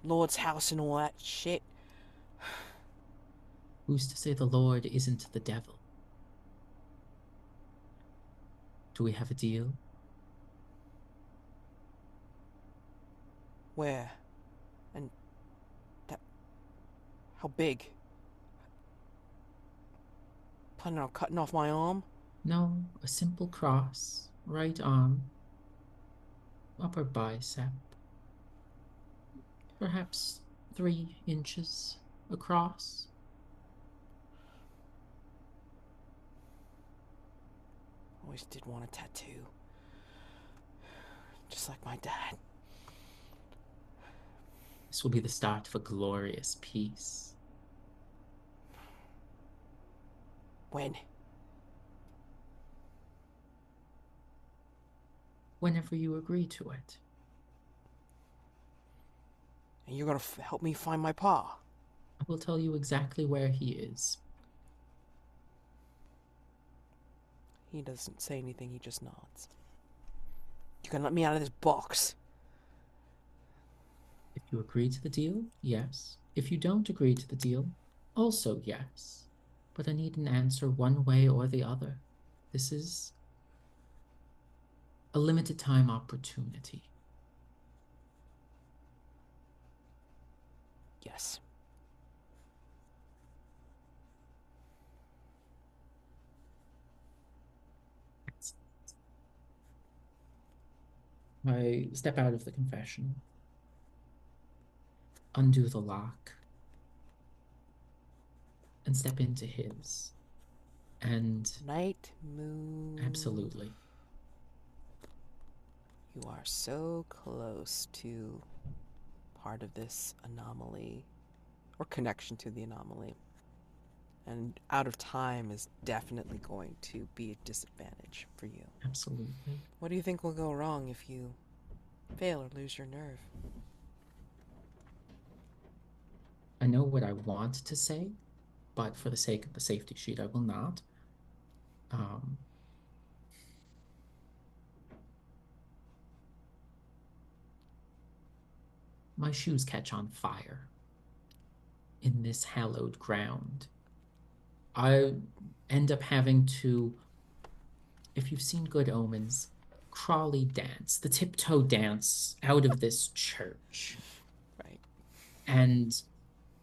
Lord's house and all that shit. Who's to say the Lord isn't the devil? Do we have a deal? Where? And that... How big? Planning on cutting off my arm? No, a simple cross. Right arm. Upper bicep. Perhaps 3 inches across. Always did want a tattoo. Just like my dad. This will be the start of a glorious peace. When? Whenever you agree to it. And you're gonna help me find my pa? I will tell you exactly where he is. He doesn't say anything, he just nods. You gonna let me out of this box? If you agree to the deal, yes. If you don't agree to the deal, also yes. But I need an answer one way or the other. This is a limited time opportunity. Yes. I step out of the confession, undo the lock, and step into his. And Night moon. absolutely. You are so close to part of this anomaly, or connection to the anomaly. And out of time is definitely going to be a disadvantage for you. Absolutely. What do you think will go wrong if you fail or lose your nerve? I know what I want to say, but for the sake of the safety sheet, I will not. My shoes catch on fire in this hallowed ground. I end up having to, if you've seen Good Omens, crawly dance, the tiptoe dance out of this church. Right. And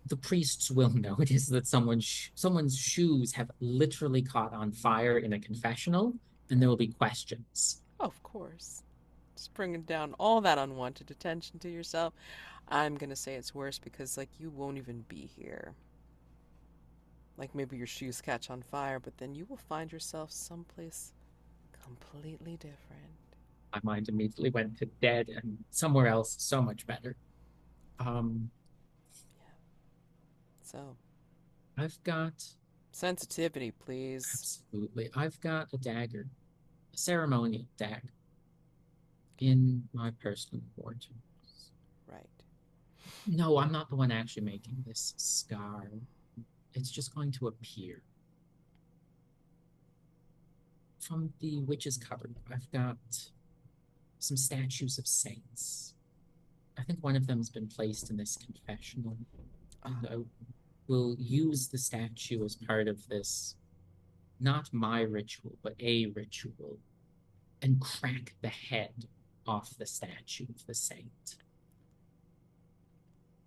the priests will notice that someone's shoes have literally caught on fire in a confessional, and there will be questions. Of course. Just bringing down all that unwanted attention to yourself. I'm gonna say it's worse because, like, you won't even be here. Like, maybe your shoes catch on fire, but then you will find yourself someplace completely different. My mind immediately went to dead and somewhere else so much better. So, I've got, sensitivity, please. absolutely, I've got a dagger, a ceremonial dagger, in my personal quarters. Right. No, I'm not the one actually making this scar. It's just going to appear. From the witch's cupboard, I've got some statues of saints. I think one of them has been placed in this confessional. And I will use the statue as part of this, not my ritual, but a ritual, and crack the head off the statue of the saint.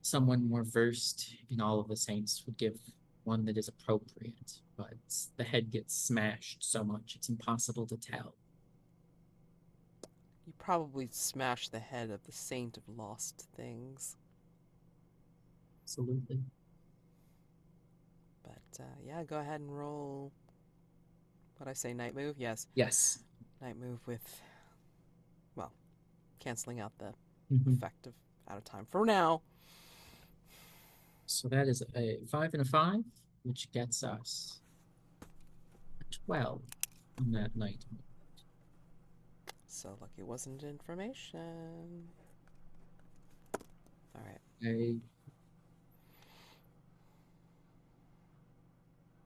Someone more versed in all of the saints would give one that is appropriate, but the head gets smashed so much it's impossible to tell. You probably smashed the head of the saint of lost things. Absolutely. But, yeah, go ahead and roll. What'd I say, night move? Yes. Yes. Night move with, well, canceling out the Mhm. effect of out of time for now. So that is a 5 and a 5, which gets us a 12 on that night. So lucky it wasn't information. All right.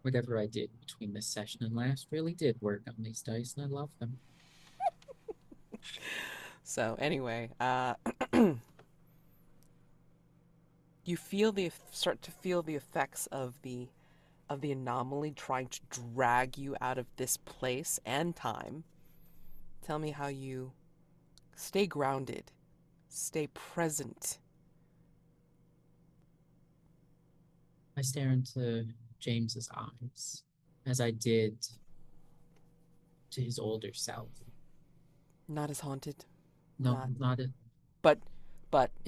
Whatever I did between this session and last really did work on these dice, and I love them. So anyway, you start to feel the effects of the anomaly trying to drag you out of this place and time. Tell me how you stay grounded, stay present. I stare into James's eyes, as I did to his older self. Not as haunted. No, Not, not it. but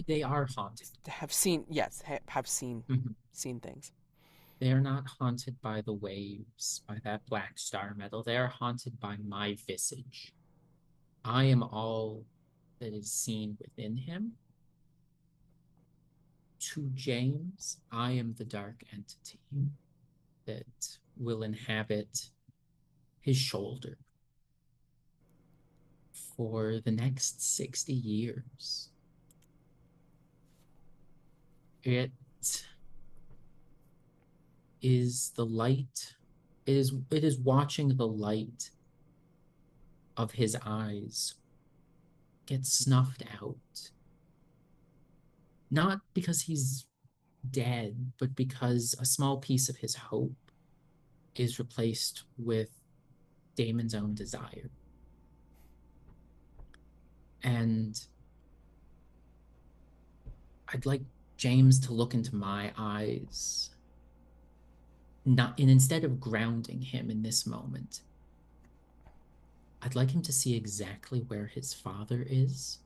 They are haunted. have seen, yes, have seen Mhm. seen things. They are not haunted by the waves, by that black star metal. They are haunted by my visage. I am all that is seen within him. To James, I am the dark entity that will inhabit his shoulder for the next 60 years. It is the light, it is watching the light of his eyes get snuffed out. Not because he's dead, but because a small piece of his hope is replaced with Damon's own desire. And I'd like James to look into my eyes, and instead of grounding him in this moment, I'd like him to see exactly where his father is,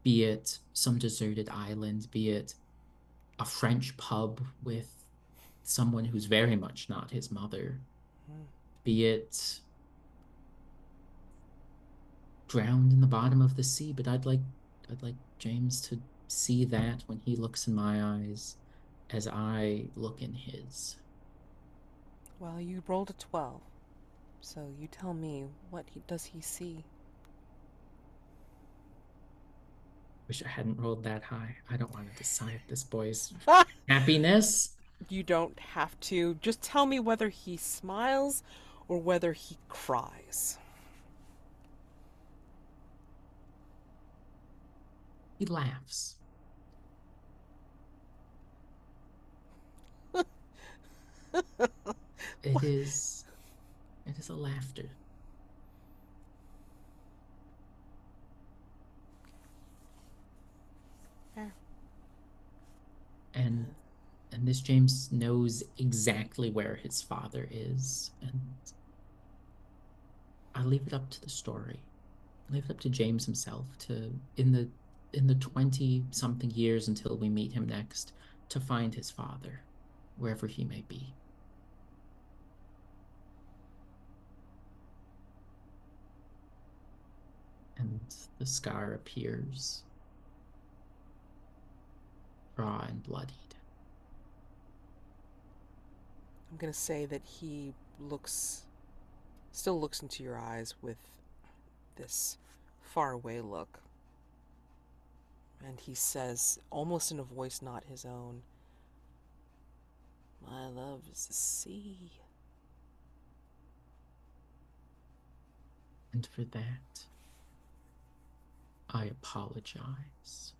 be it some deserted island, be it a French pub with someone who's very much not his mother, be it drowned in the bottom of the sea. But I'd like James to see that when he looks in my eyes as I look in his. Well, you rolled a 12, so you tell me, what does he see? Wish I hadn't rolled that high. I don't want to decide this boy's happiness. You don't have to. Just tell me whether he smiles or whether he cries. He laughs. It is a laughter. Fair. And this James knows exactly where his father is, and I leave it up to the story. I leave it up to James himself to, in the 20-something years until we meet him next, to find his father, wherever he may be. And the scar appears, raw and bloodied. I'm going to say that he still looks into your eyes with this faraway look. And he says, almost in a voice not his own, "My love is the sea." And for that, I apologize.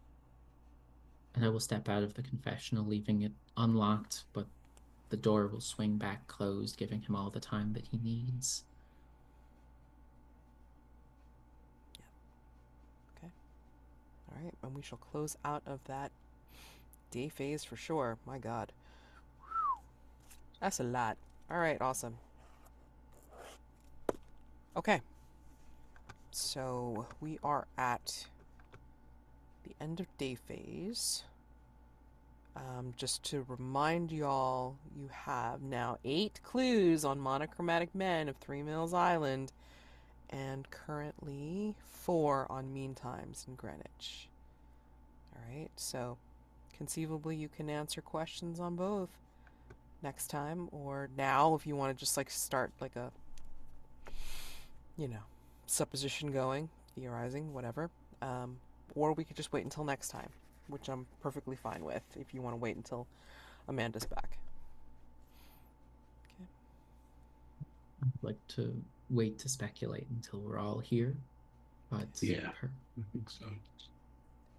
And I will step out of the confessional, leaving it unlocked, but the door will swing back closed, giving him all the time that he needs. Okay. All right, and we shall close out of that day phase for sure. My God. That's a lot. All right, awesome. Okay. So we are at the end of day phase. Just to remind y'all, you have now 8 clues on Monochromatic Men of 3 Mills Island, and currently 4 on Mean Times in Greenwich. Alright, so conceivably you can answer questions on both next time, or now if you want to just like start like a, supposition going, theorizing, whatever. Or we could just wait until next time, which I'm perfectly fine with if you want to wait until Amanda's back. Okay. I'd like to wait to speculate until we're all here. But Yeah, I think so.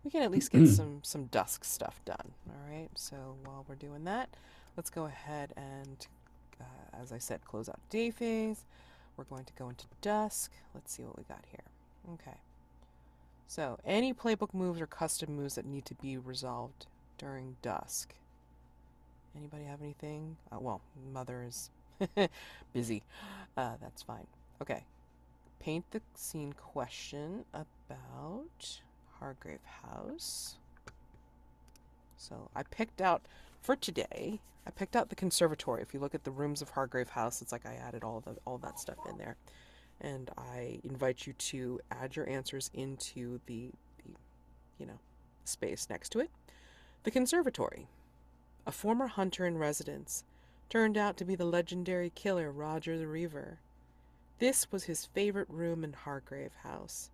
We can at least get some dusk stuff done. All right. So while we're doing that, let's go ahead and, as I said, close out day phase. We're going to go into dusk. Let's see what we got here. Okay. So any playbook moves or custom moves that need to be resolved during dusk. Anybody have anything? Well, Mother is busy. That's fine. Okay. Paint the scene question about Hargrave House. So I picked out, for today, I picked out the conservatory. If you look at the rooms of Hargrave House, it's like I added all that stuff in there. And I invite you to add your answers into the space next to it. The conservatory. A former hunter in residence turned out to be the legendary killer Roger the Reaver. This was his favorite room in Hargrave House.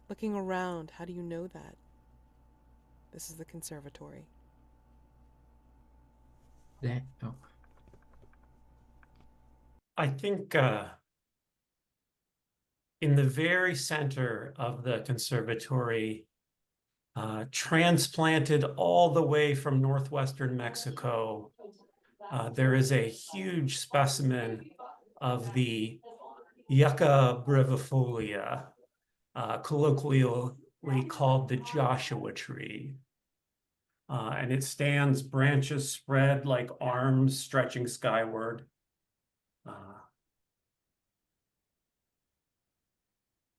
Looking around, how do you know that? This is the conservatory. Oh, I think in the very center of the conservatory, transplanted all the way from northwestern Mexico, there is a huge specimen of the Yucca brevifolia, colloquially called the Joshua tree. And it stands branches spread like arms stretching skyward.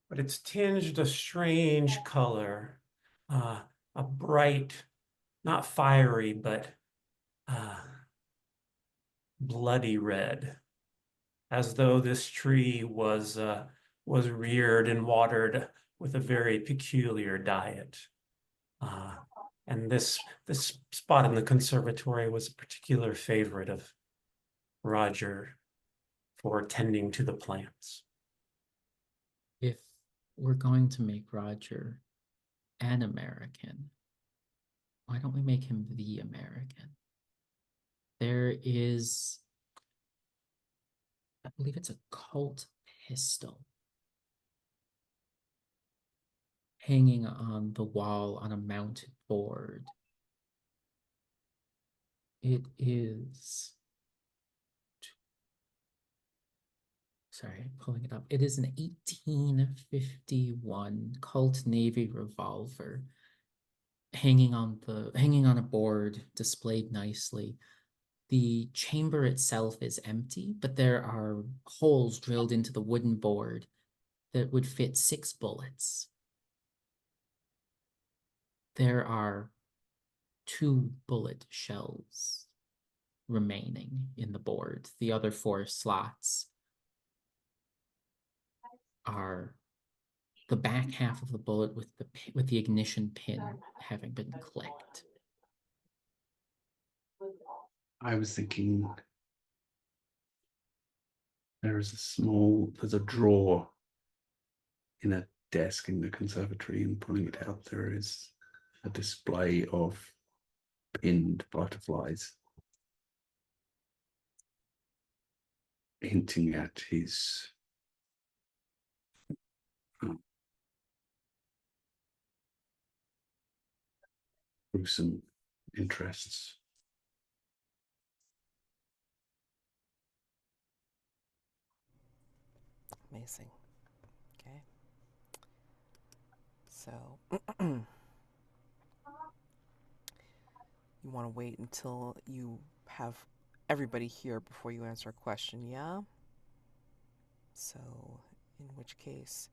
But it's tinged a strange color, a bright, not fiery, but bloody red, as though this tree was reared and watered with a very peculiar diet. And this spot in the conservatory was a particular favorite of Roger for tending to the plants. if we're going to make Roger an American, why don't we make him the American? There is, I believe it's a Colt pistol hanging on the wall on a mounted board. It is, sorry, pulling it up. It is an 1851 Colt Navy revolver hanging on a board, displayed nicely. The chamber itself is empty, but there are holes drilled into the wooden board that would fit 6 bullets. There are 2 bullet shells remaining in the board. The other 4 slots are the back half of the bullet with the ignition pin having been clicked. I was thinking there's a drawer in a desk in the conservatory, and pulling it out, there is a display of pinned butterflies, hinting at his gruesome interests. Amazing. Okay. So you want to wait until you have everybody here before you answer a question, yeah? So, in which case,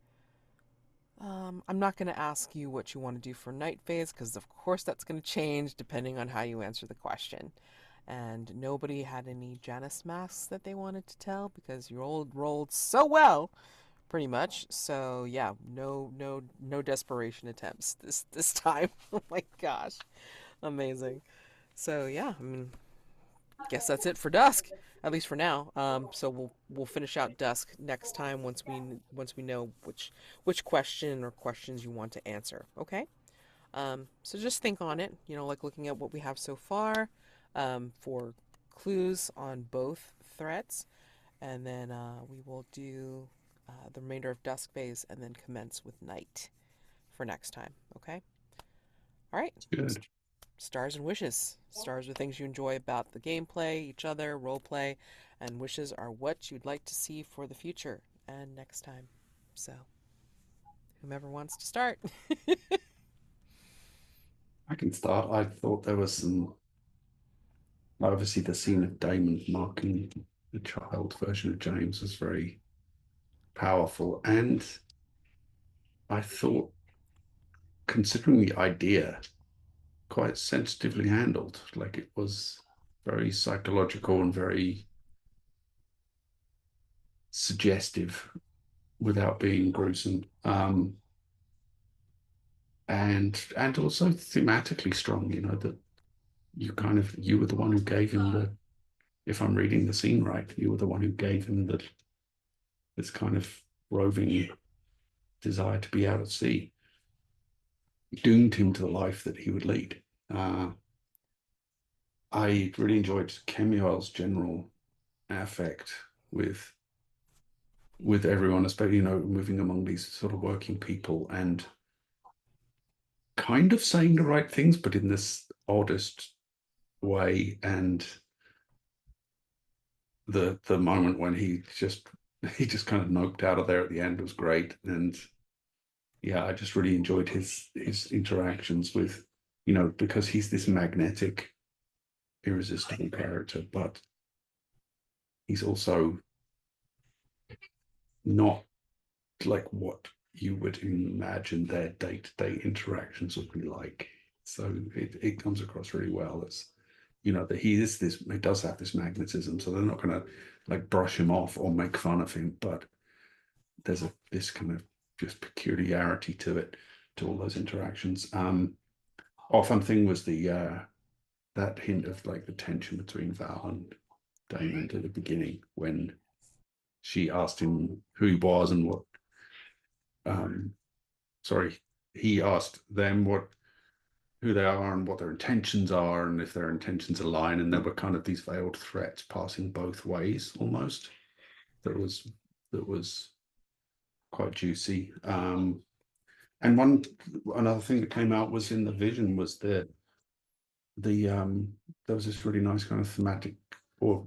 I'm not going to ask you what you want to do for night phase, because of course that's going to change depending on how you answer the question. And nobody had any Janus masks that they wanted to tell, because you rolled so well, pretty much. So yeah, no desperation attempts this time. Oh my gosh, amazing. So yeah, I mean, guess that's it for dusk, at least for now. So we'll finish out dusk next time once we know which question or questions you want to answer. Okay. So just think on it. Like looking at what we have so far, for clues on both threats, and then we will do the remainder of dusk phase, and then commence with night for next time. Okay? All right. Good. Stars and wishes. Stars are things you enjoy about the gameplay, each other, role play, and wishes are what you'd like to see for the future and next time. So, whomever wants to start. I can start. I thought there was some, obviously the scene of Daymond marking the child version of James was very powerful. And I thought, considering the idea, quite sensitively handled. Like it was very psychological and very suggestive without being gruesome. And also thematically strong, you know, that you were the one who gave him the, if I'm reading the scene right, you were the one who gave him this kind of roving desire to be out at sea, doomed him to the life that he would lead. I really enjoyed Kemuel's general affect with everyone, especially, you know, moving among these sort of working people and kind of saying the right things, but in this oddest way. And the moment when he just kind of noped out of there at the end was great. And yeah, I just really enjoyed his interactions with, you know, because he's this magnetic, irresistible character, but he's also not like what you would imagine their day-to-day interactions would be like. So it comes across really well as, you know, that he does have this magnetism, so they're not going to like brush him off or make fun of him, but there's this kind of just peculiarity to it, to all those interactions. Fun thing was that hint of like the tension between Val and Daymond at the beginning when she asked him who he was and what he asked them who they are and what their intentions are, and if their intentions align, and there were kind of these veiled threats passing both ways almost. That was quite juicy. And another thing that came out was in the vision was there was this really nice kind of thematic or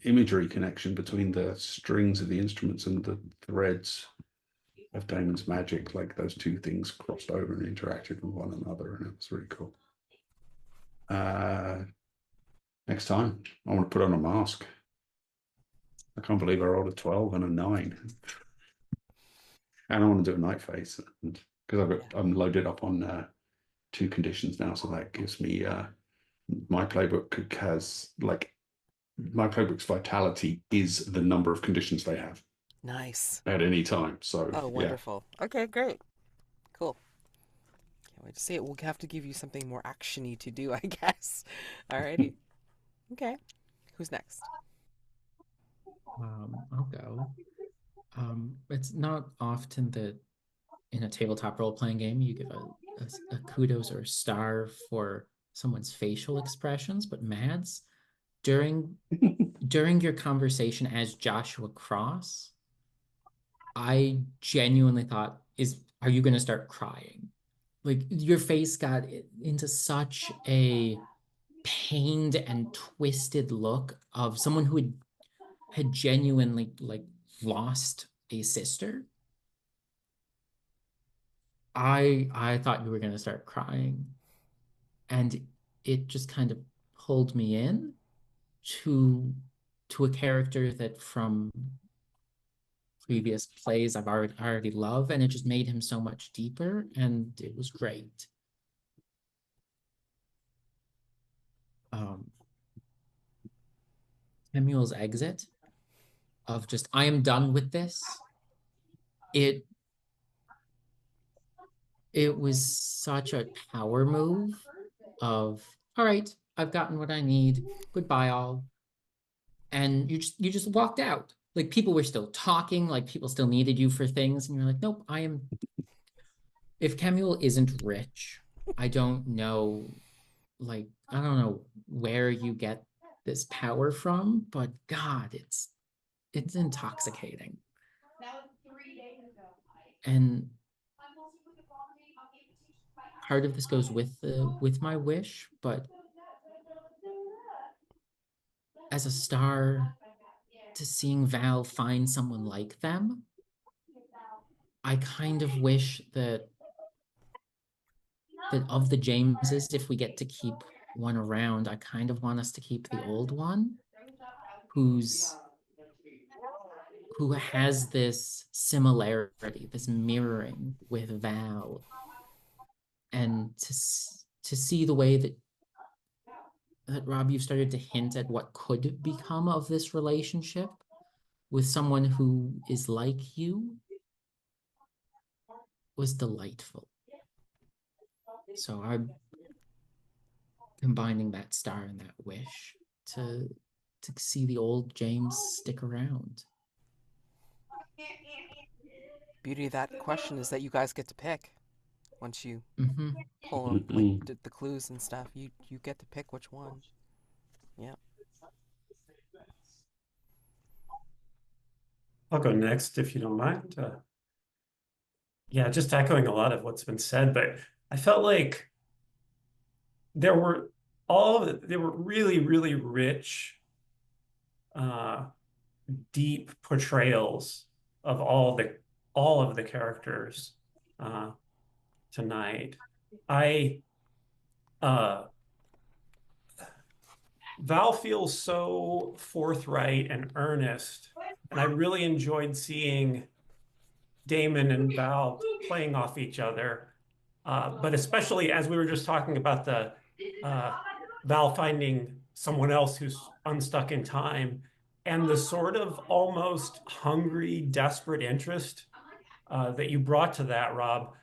imagery connection between the strings of the instruments and the threads of Damon's magic. Like those two things crossed over and interacted with one another, and it was really cool. Next time, I want to put on a mask. I can't believe I rolled a 12 and a 9. And I want to do a night face because I'm loaded up on 2 conditions now, so that gives me my playbook has like my playbook's vitality is the number of conditions they have Nice. at any time. So Oh, wonderful. Yeah. Okay, great. Cool. Can't wait to see it. We'll have to give you something more actiony to do, I guess. Alrighty. Okay. Who's next? I'll go. It's not often that in a tabletop role-playing game you give a kudos or a star for someone's facial expressions, but Mads, during your conversation as Joshua Cross, I genuinely thought, are you going to start crying? Like your face got into such a pained and twisted look of someone who had genuinely like lost a sister. I thought you were going to start crying, and it just kind of pulled me in to a character that from previous plays I've already loved, and it just made him so much deeper, and it was great. Kemuel's exit of just, I am done with this. It was such a power move of, all right, I've gotten what I need. Goodbye, all. And you just walked out. Like people were still talking, like people still needed you for things, and you're like, nope, I am. If Kemuel isn't rich, I don't know, like I don't know where you get this power from, but God, it's intoxicating. And part of this goes with my wish, but as a star, to seeing Val find someone like them, I kind of wish that of the Jameses, if we get to keep one around, I kind of want us to keep the old one, who has this similarity, this mirroring with Val, and to see the way that Rob, you've started to hint at what could become of this relationship with someone who is like you was delightful. So I'm combining that star and that wish to see the old James stick around. Beauty of that question is that you guys get to pick once you Mm-hmm. pull up, like the clues and stuff. You get to pick which one. Yeah. I'll go next if you don't mind. Yeah, just echoing a lot of what's been said, but I felt like there were really, really rich, deep portrayals of all of the characters tonight. Val feels so forthright and earnest, and I really enjoyed seeing Daymond and Val playing off each other. But especially as we were just talking about the Val finding someone else who's unstuck in time, and the sort of almost hungry, desperate interest that you brought to that, Rob,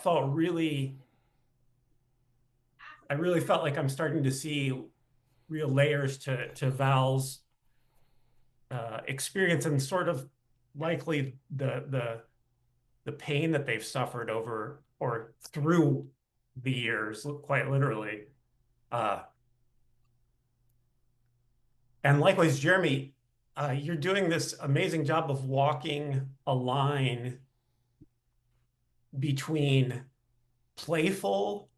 felt really. I really felt like I'm starting to see real layers to Val's experience, and sort of likely the pain that they've suffered over or through the years, quite literally. And likewise, Jeremy, you're doing this amazing job of walking a line between playful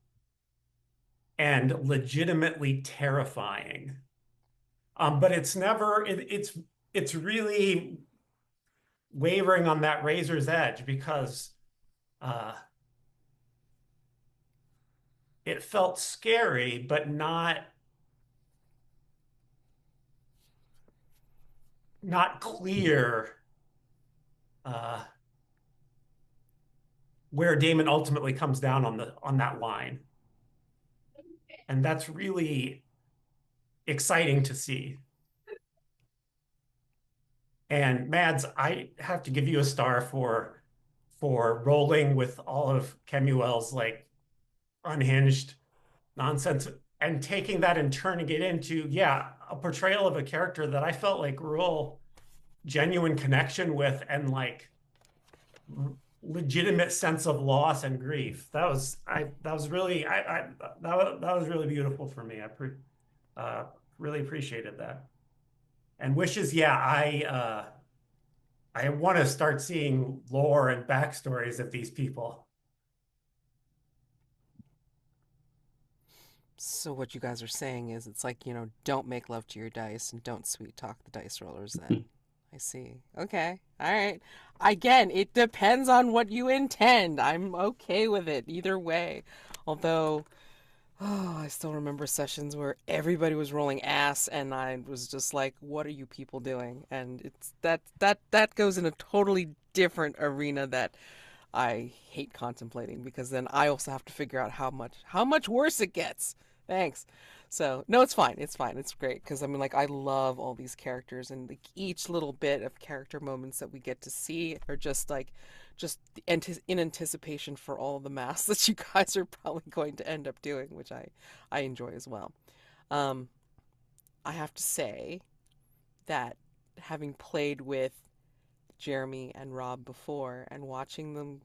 and legitimately terrifying. But it's never, it's really wavering on that razor's edge, because it felt scary, but not clear where Daymond ultimately comes down on that line. And that's really exciting to see. And Mads, I have to give you a star for rolling with all of Kemuel's like unhinged nonsense and taking that and turning it into, yeah, a portrayal of a character that I felt like real genuine connection with, and like legitimate sense of loss and grief. That was really beautiful for me. I really appreciated that. And wishes, yeah, I want to start seeing lore and backstories of these people. So what you guys are saying is it's like, don't make love to your dice and don't sweet talk the dice rollers then. I see. Okay. All right. Again, it depends on what you intend. I'm okay with it either way. Although, I still remember sessions where everybody was rolling ass and I was just like, what are you people doing? And it's that goes in a totally different arena that I hate contemplating, because then I also have to figure out how much worse it gets. Thanks. So no, it's fine. It's fine. It's great, because I mean, like, I love all these characters, and like each little bit of character moments that we get to see are just in anticipation for all the masks that you guys are probably going to end up doing, which I enjoy as well. I have to say that having played with Jeremy and Rob before and watching them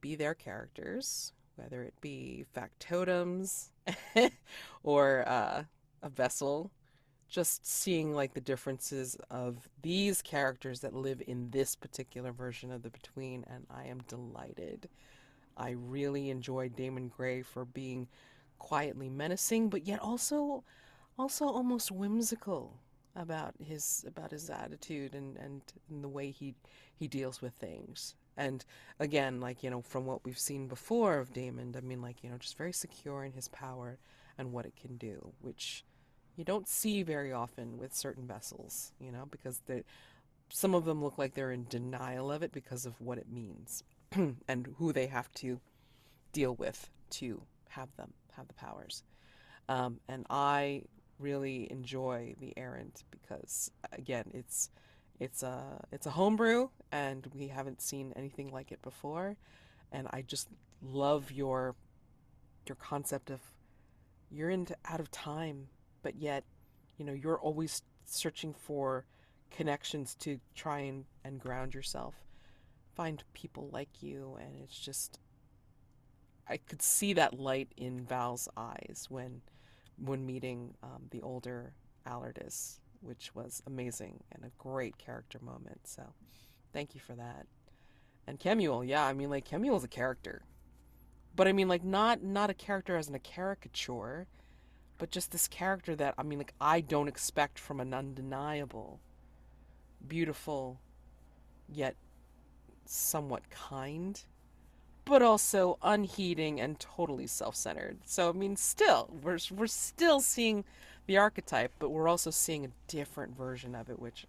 be their characters, whether it be factotums or a vessel, just seeing like the differences of these characters that live in this particular version of the Between, and I am delighted. I really enjoyed Damon Gray for being quietly menacing, but yet also almost whimsical about his attitude and the way he deals with things. And again, like, from what we've seen before of Daymond, I mean, like, just very secure in his power and what it can do, which you don't see very often with certain vessels, because some of them look like they're in denial of it because of what it means and who they have to deal with to have the powers. And I really enjoy the Errant because, again, it's a homebrew and we haven't seen anything like it before. And I just love your concept of you're out of time, but yet, you're always searching for connections to try and ground yourself, find people like you, and it's just I could see that light in Val's eyes when meeting the older Allardyce, which was amazing and a great character moment. So thank you for that. And Kemuel, yeah, I mean, like, Kemuel's a character, but I mean, like, not a character as in a caricature, but just this character that, I mean, like, I don't expect from an undeniable, beautiful, yet somewhat kind, but also unheeding and totally self-centered. So I mean, still, we're still seeing the archetype, but we're also seeing a different version of it, which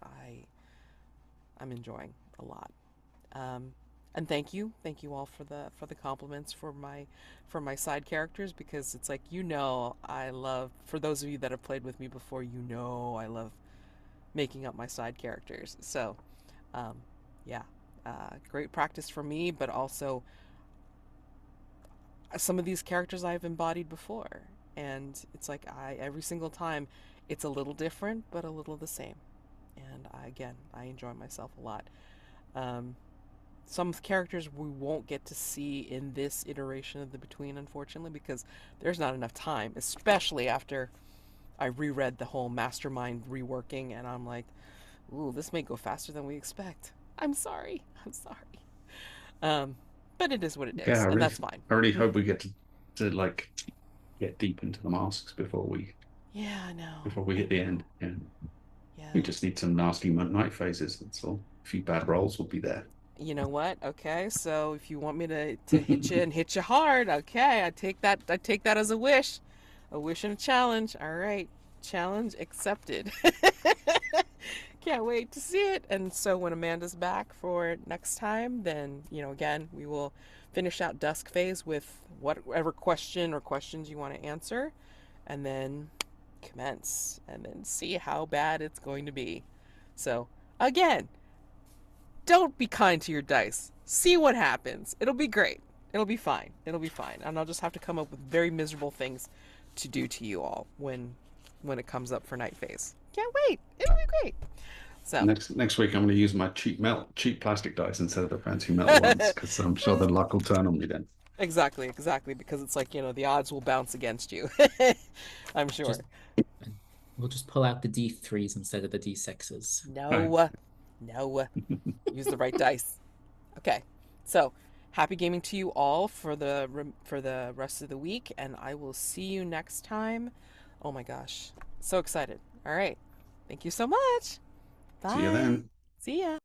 I'm enjoying a lot. And thank you all for the compliments for my side characters, because it's like, I love, for those of you that have played with me before, I love making up my side characters. So yeah, great practice for me, but also some of these characters I've embodied before, and it's like every single time it's a little different but a little the same, and I enjoy myself a lot. Some characters we won't get to see in this iteration of the Between, unfortunately, because there's not enough time, especially after I reread the whole mastermind reworking, and I'm like, ooh, this may go faster than we expect. I'm sorry. But it is what it Yeah, is, and that's fine. I really hope we get to like get deep into the masks Yeah, I know. before we hit the end. Yeah. Yeah. We just need some nasty night phases. That's all. A few bad rolls will be there. You know what? Okay, so if you want me to hit you and hit you hard, okay, I take that as a wish and a challenge. All right, challenge accepted. Can't wait to see it. And so when Amanda's back for next time, then again, we will finish out Dusk Phase with whatever question or questions you want to answer, and then commence, and then see how bad it's going to be. So again, don't be kind to your dice. See what happens. It'll be great. It'll be fine. And I'll just have to come up with very miserable things to do to you all when it comes up for night phase. Can't wait. It'll be great. So next week I'm going to use my cheap plastic dice instead of the fancy metal ones, because I'm sure the luck will turn on me then. Exactly, because it's like, the odds will bounce against you. I'm sure. We'll just pull out the D3s instead of the D6s. No. Use the right dice. Okay. So, happy gaming to you all for the rest of the week, and I will see you next time. Oh my gosh. So excited. All right. Thank you so much. Bye. See you then. See ya.